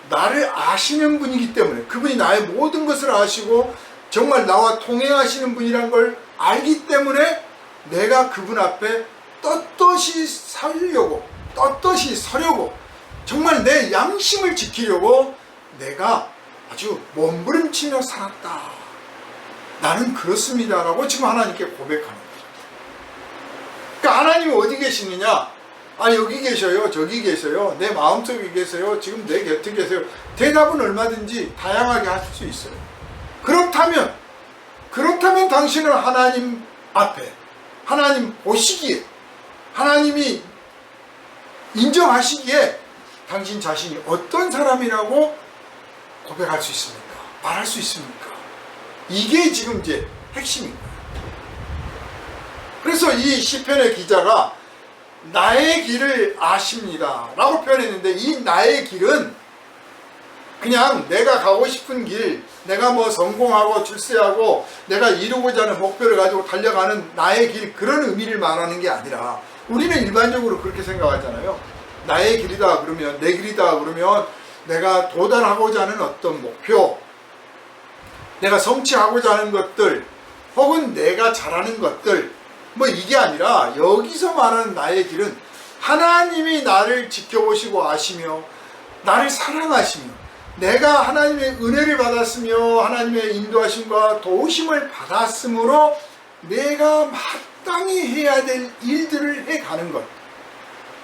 Speaker 1: 나를 아시는 분이기 때문에, 그분이 나의 모든 것을 아시고 정말 나와 통행하시는 분이란 걸 알기 때문에 내가 그분 앞에 떳떳이 살려고, 떳떳이 서려고, 정말 내 양심을 지키려고 내가 아주 몸부림치며 살았다. 나는 그렇습니다 라고 지금 하나님께 고백하는 거죠. 그러니까 하나님이 어디 계시느냐? 아, 여기 계셔요, 저기 계세요, 내 마음속에 계세요, 지금 내 곁에 계세요. 대답은 얼마든지 다양하게 하실 수 있어요. 그렇다면 당신은 하나님 앞에, 하나님 보시기에, 하나님이 인정하시기에 당신 자신이 어떤 사람이라고 고백할 수 있습니까? 말할 수 있습니까? 이게 지금 이제 핵심입니다. 그래서 이 시편의 기자가 나의 길을 아십니다 라고 표현했는데, 이 나의 길은 그냥 내가 가고 싶은 길, 내가 뭐 성공하고 출세하고 내가 이루고자 하는 목표를 가지고 달려가는 나의 길, 그런 의미를 말하는 게 아니라, 우리는 일반적으로 그렇게 생각하잖아요. 나의 길이다 그러면, 내 길이다 그러면 내가 도달하고자 하는 어떤 목표, 내가 성취하고자 하는 것들, 혹은 내가 잘하는 것들, 뭐 이게 아니라 여기서 말하는 나의 길은 하나님이 나를 지켜보시고 아시며 나를 사랑하시며 내가 하나님의 은혜를 받았으며 하나님의 인도하심과 도우심을 받았으므로 내가 마땅히 해야 될 일들을 해가는 것,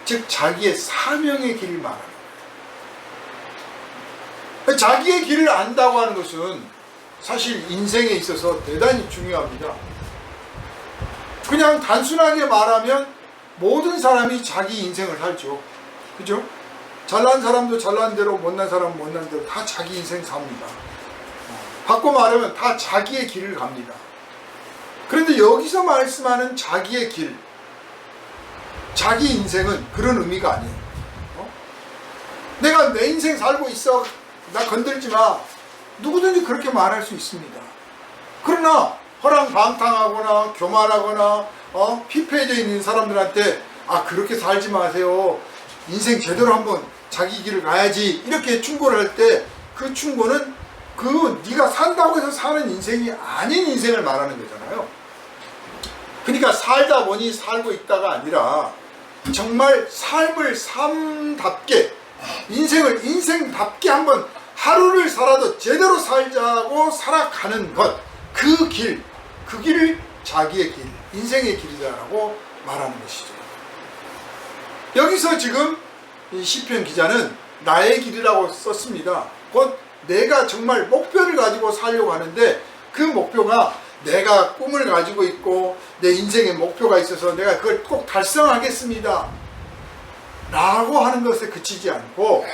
Speaker 1: 즉 자기의 사명의 길을 말하는 거예요. 자기의 길을 안다고 하는 것은 사실 인생에 있어서 대단히 중요합니다. 그냥 단순하게 말하면 모든 사람이 자기 인생을 살죠. 그죠? 잘난 사람도 잘난 대로, 못난 사람은 못난 대로 다 자기 인생 삽니다. 바꿔 말하면 다 자기의 길을 갑니다. 그런데 여기서 말씀하는 자기의 길, 자기 인생은 그런 의미가 아니에요. 내가 내 인생 살고 있어, 나 건들지 마, 누구든지 그렇게 말할 수 있습니다. 그러나 허랑방탕하거나 교만하거나 피폐해져 있는 사람들한테 그렇게 살지 마세요, 인생 제대로 한번 자기 길을 가야지, 이렇게 충고를 할 때 그 충고는 네가 산다고 해서 사는 인생이 아닌 인생을 말하는 거잖아요. 그러니까 살다 보니 살고 있다가 아니라 정말 삶을 삶답게, 인생을 인생답게 한번 하루를 살아도 제대로 살자고 살아가는 것, 그 길을 자기의 길, 인생의 길이다라고 말하는 것이죠. 여기서 지금 이 시편 기자는 나의 길이라고 썼습니다. 곧 내가 정말 목표를 가지고 살려고 하는데, 그 목표가 내가 꿈을 가지고 있고 내 인생의 목표가 있어서 내가 그걸 꼭 달성하겠습니다 라고 하는 것에 그치지 않고,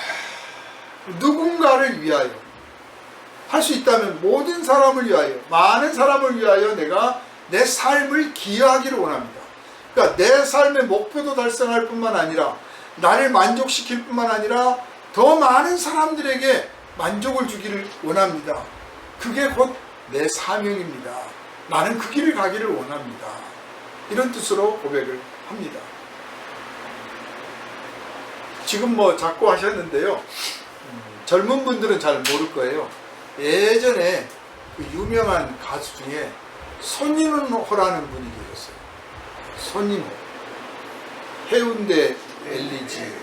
Speaker 1: 누군가를 위하여, 할 수 있다면 모든 사람을 위하여, 많은 사람을 위하여 내가 내 삶을 기여하기를 원합니다. 그러니까 내 삶의 목표도 달성할 뿐만 아니라 나를 만족시킬 뿐만 아니라 더 많은 사람들에게 만족을 주기를 원합니다. 그게 곧 내 사명입니다. 나는 그 길을 가기를 원합니다. 이런 뜻으로 고백을 합니다. 지금 뭐 자꾸 하셨는데요, 젊은 분들은 잘 모를 거예요. 예전에 그 유명한 가수 중에 손인호라는 분이 계셨어요. 손인호, 해운대 엘리지,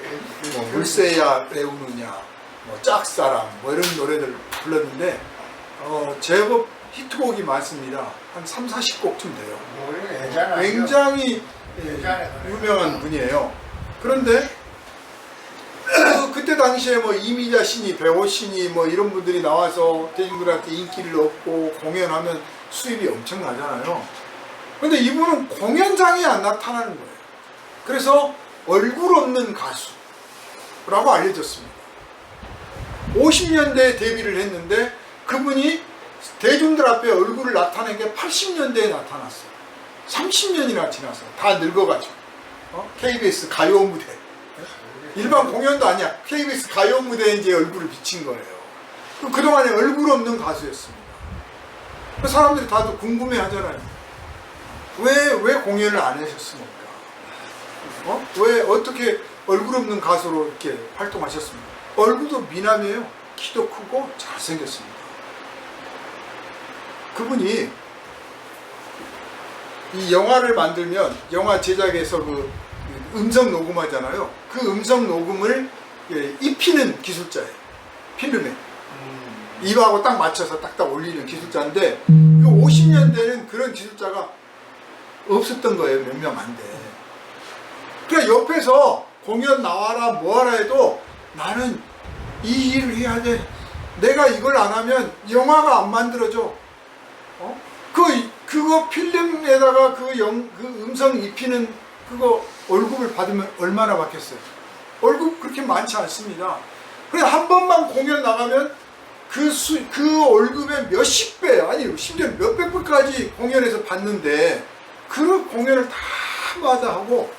Speaker 1: 뭐 물새야 배우느냐, 뭐 짝사랑, 뭐 이런 노래들 불렀는데 제법 히트곡이 많습니다. 한 3, 40곡쯤 돼요. 굉장히 유명한 분이에요. 그런데 그때 당시에 뭐 이미자 신이, 배호 신이 뭐 이런 분들이 나와서 대중들한테 인기를 얻고 공연하면 수입이 엄청나잖아요. 그런데 이분은 공연장에 안 나타나는 거예요. 그래서 얼굴 없는 가수라고 알려졌습니다. 50년대에 데뷔를 했는데 그분이 대중들 앞에 얼굴을 나타낸 게 80년대에 나타났어요. 30년이나 지나서 다 늙어가지고 KBS 가요 무대, 일반 공연도 아니야, KBS 가요 무대에 이제 얼굴을 비친 거예요. 그동안에 얼굴 없는 가수였습니다. 사람들이 다들 궁금해 하잖아요. 왜 공연을 안 하셨습니까? 왜 어떻게 얼굴 없는 가수로 이렇게 활동하셨습니까? 얼굴도 미남이에요. 키도 크고 잘생겼습니다. 그분이 이 영화를 만들면 영화 제작에서 그 음성 녹음하잖아요. 그 음성 녹음을 입히는 기술자예요. 필름에 입하고 딱 맞춰서 딱딱 올리는 기술자인데, 그 50년대는 그런 기술자가 없었던 거예요. 몇 명 안 돼. 그러니까 옆에서 공연 나와라 뭐하라 해도 나는 이 일을 해야 돼, 내가 이걸 안 하면 영화가 안 만들어져. 그거 필름에다가 그 음성 입히는 그거 월급을 받으면 얼마나 받겠어요? 월급 그렇게 많지 않습니다. 그래 한 번만 공연 나가면 그 월급의 몇십 배, 아니 심지어 몇백 배까지 공연에서 받는데 그 공연을 다 마다하고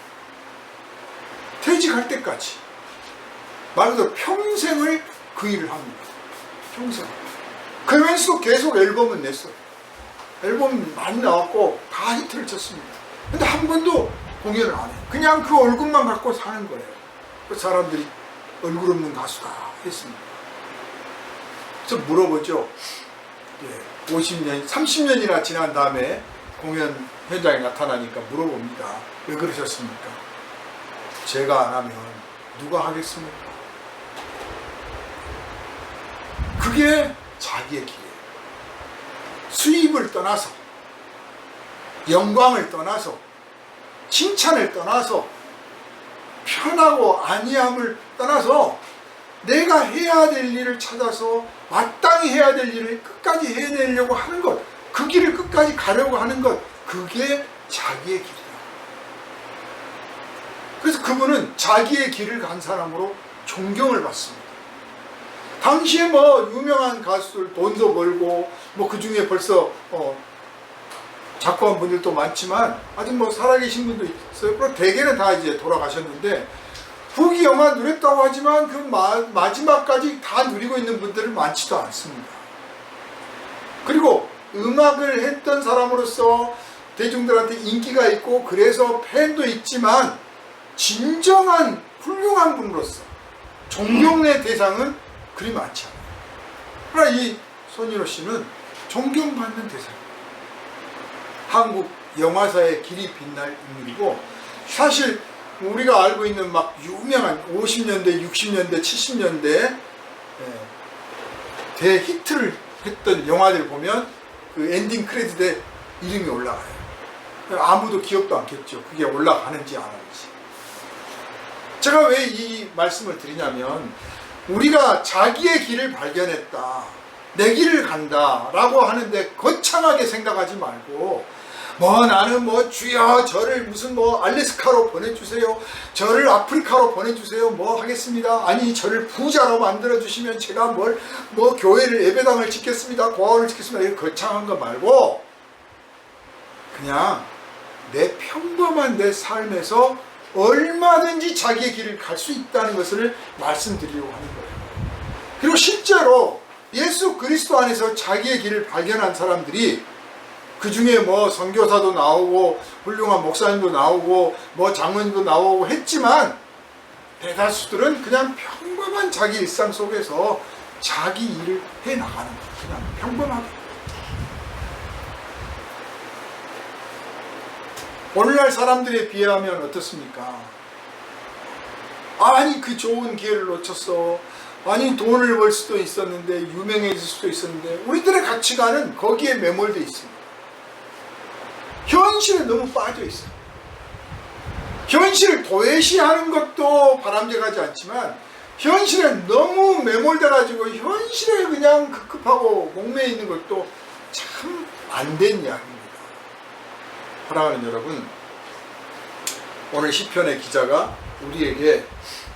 Speaker 1: 퇴직할 때까지 말 그대로 평생을 그 일을 합니다. 평생. 그러면서도 계속 앨범은 냈어요. 앨범 많이 나왔고 다 히트를 쳤습니다. 근데 한 번도 공연을 안 해요. 그냥 그 월급만 갖고 사는 거예요. 그 사람들이 얼굴 없는 가수다 했습니다. 그래서 물어보죠. 50년, 30년이나 지난 다음에 공연 현장에 나타나니까 물어봅니다. 왜 그러셨습니까? 제가 안 하면 누가 하겠습니까? 그게 자기의 길이에요. 수입을 떠나서, 영광을 떠나서, 칭찬을 떠나서, 편하고 안이함을 떠나서 내가 해야 될 일을 찾아서 마땅히 해야 될 일을 끝까지 해내려고 하는 것, 그 길을 끝까지 가려고 하는 것, 그게 자기의 길이다. 그래서 그분은 자기의 길을 간 사람으로 존경을 받습니다. 당시에 뭐 유명한 가수들 돈도 벌고 뭐 그 중에 벌써 작곡한 분들도 많지만 아직 뭐 살아계신 분도 있어요. 그리고 대개는 다 이제 돌아가셨는데 부귀영화 누렸다고 하지만 그 마지막까지 다 누리고 있는 분들은 많지도 않습니다. 그리고 음악을 했던 사람으로서 대중들한테 인기가 있고 그래서 팬도 있지만 진정한 훌륭한 분으로서 존경의 대상은 그리 많지 않아요. 그러나 이 손인호 씨는 존경받는 대상이에요. 한국 영화사의 길이 빛날 인물이고 사실 우리가 알고 있는 막 유명한 50년대, 60년대, 70년대 대히트를 했던 영화들 보면 그 엔딩 크레딧에 이름이 올라가요. 아무도 기억도 않겠죠. 그게 올라가는지 안 하는지. 제가 왜 이 말씀을 드리냐면 우리가 자기의 길을 발견했다, 내 길을 간다 라고 하는데 거창하게 생각하지 말고 뭐 나는 뭐 주여 저를 무슨 뭐 알래스카로 보내주세요, 저를 아프리카로 보내주세요, 뭐 하겠습니다, 아니 저를 부자로 만들어주시면 제가 뭐 교회를 예배당을 짓겠습니다, 고아원을 짓겠습니다, 이런 거창한 거 말고 그냥 내 평범한 내 삶에서 얼마든지 자기의 길을 갈 수 있다는 것을 말씀드리려고 하는 거예요. 그리고 실제로 예수 그리스도 안에서 자기의 길을 발견한 사람들이 그 중에 뭐 선교사도 나오고 훌륭한 목사님도 나오고 뭐 장로님도 나오고 했지만 대다수들은 그냥 평범한 자기 일상 속에서 자기 일을 해 나가는 거예요. 그냥 평범하게. 오늘날 사람들에 비하면 어떻습니까? 아니 그 좋은 기회를 놓쳤어. 아니 돈을 벌 수도 있었는데 유명해질 수도 있었는데 우리들의 가치관은 거기에 매몰되어 있습니다. 현실에 너무 빠져 있어요. 현실을 도외시하는 것도 바람직하지 않지만 현실에 너무 매몰돼 가지고 현실에 그냥 급급하고 목매여 있는 것도 참 안 된 이야기입니다. 사랑하는 여러분, 오늘 시편의 기자가 우리에게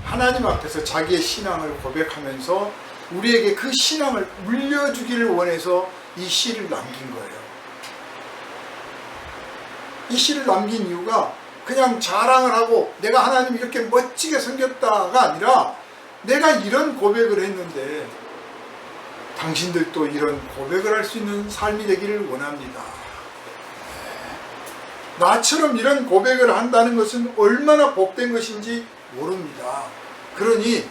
Speaker 1: 하나님 앞에서 자기의 신앙을 고백하면서 우리에게 그 신앙을 물려주기를 원해서 이 시를 남긴 거예요. 이 시를 남긴 이유가 그냥 자랑을 하고 내가 하나님 이렇게 멋지게 섬겼다가 아니라 내가 이런 고백을 했는데 당신들도 이런 고백을 할 수 있는 삶이 되기를 원합니다. 나처럼 이런 고백을 한다는 것은 얼마나 복된 것인지 모릅니다. 그러니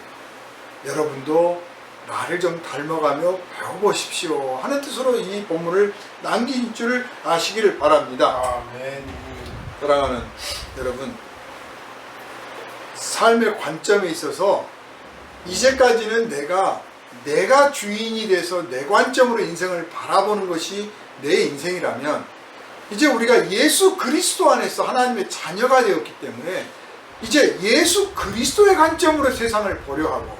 Speaker 1: 여러분도 나를 좀 닮아가며 배워보십시오 하는 뜻으로 이 본문을 남긴 줄 아시기를 바랍니다.
Speaker 3: 아멘.
Speaker 1: 사랑하는 여러분, 삶의 관점에 있어서 이제까지는 내가 주인이 돼서 내 관점으로 인생을 바라보는 것이 내 인생이라면 이제 우리가 예수 그리스도 안에서 하나님의 자녀가 되었기 때문에 이제 예수 그리스도의 관점으로 세상을 보려 하고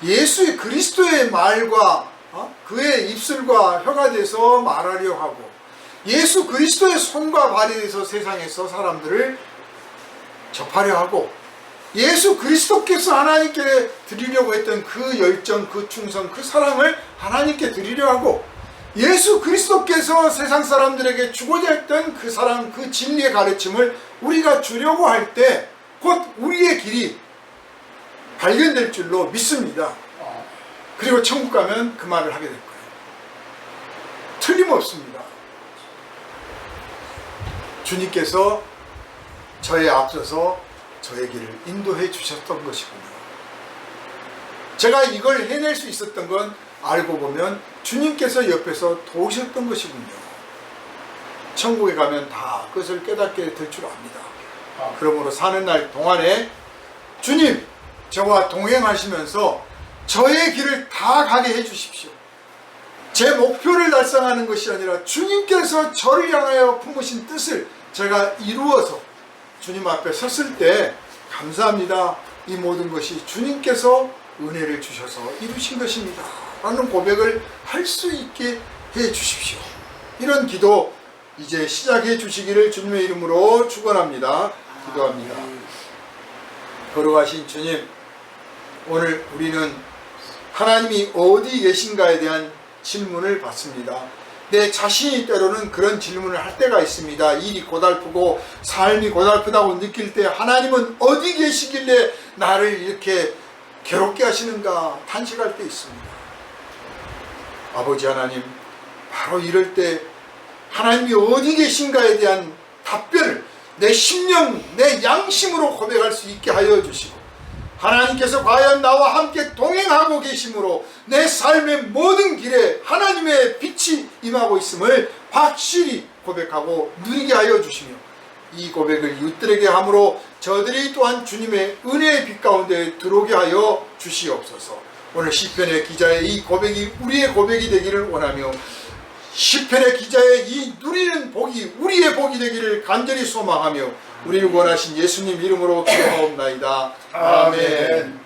Speaker 1: 예수의 그리스도의 말과 그의 입술과 혀가 돼서 말하려 하고 예수 그리스도의 손과 발이 돼서 세상에서 사람들을 접하려 하고 예수 그리스도께서 하나님께 드리려고 했던 그 열정, 그 충성, 그 사랑을 하나님께 드리려 하고, 예수 그리스도께서 세상 사람들에게 주고자 했던 그 사랑, 그 진리의 가르침을 우리가 주려고 할 때 곧 우리의 길이 발견될 줄로 믿습니다. 그리고 천국 가면 그 말을 하게 될 거예요. 틀림없습니다. 주님께서 저에 앞서서 저의 길을 인도해 주셨던 것이군요. 제가 이걸 해낼 수 있었던 건 알고 보면 주님께서 옆에서 도우셨던 것이군요. 천국에 가면 다 그것을 깨닫게 될 줄 압니다. 그러므로 사는 날 동안에 주님, 저와 동행하시면서 저의 길을 다 가게 해 주십시오. 제 목표를 달성하는 것이 아니라 주님께서 저를 향하여 품으신 뜻을 제가 이루어서 주님 앞에 섰을 때 감사합니다. 이 모든 것이 주님께서 은혜를 주셔서 이루신 것입니다. 라는 고백을 할 수 있게 해 주십시오. 이런 기도 이제 시작해 주시기를 주님의 이름으로 축원합니다. 기도합니다. 거룩하신 주님, 오늘 우리는 하나님이 어디 계신가에 대한 질문을 받습니다. 내 자신이 때로는 그런 질문을 할 때가 있습니다. 일이 고달프고 삶이 고달프다고 느낄 때 하나님은 어디 계시길래 나를 이렇게 괴롭게 하시는가 탄식할 때 있습니다. 아버지 하나님, 바로 이럴 때 하나님이 어디 계신가에 대한 답변을 내 심령, 내 양심으로 고백할 수 있게 하여 주시고, 하나님께서 과연 나와 함께 동행하고 계심으로 내 삶의 모든 길에 하나님의 빛이 임하고 있음을 확실히 고백하고 누리게 하여 주시며, 이 고백을 이웃들에게 함으로 저들이 또한 주님의 은혜의 빛 가운데 들어오게 하여 주시옵소서. 오늘 시편의 기자의 이 고백이 우리의 고백이 되기를 원하며, 시편의 기자의 이 누리는 복이 우리의 복이 되기를 간절히 소망하며, 우리를 원하신 예수님 이름으로 기도하옵나이다. 아멘.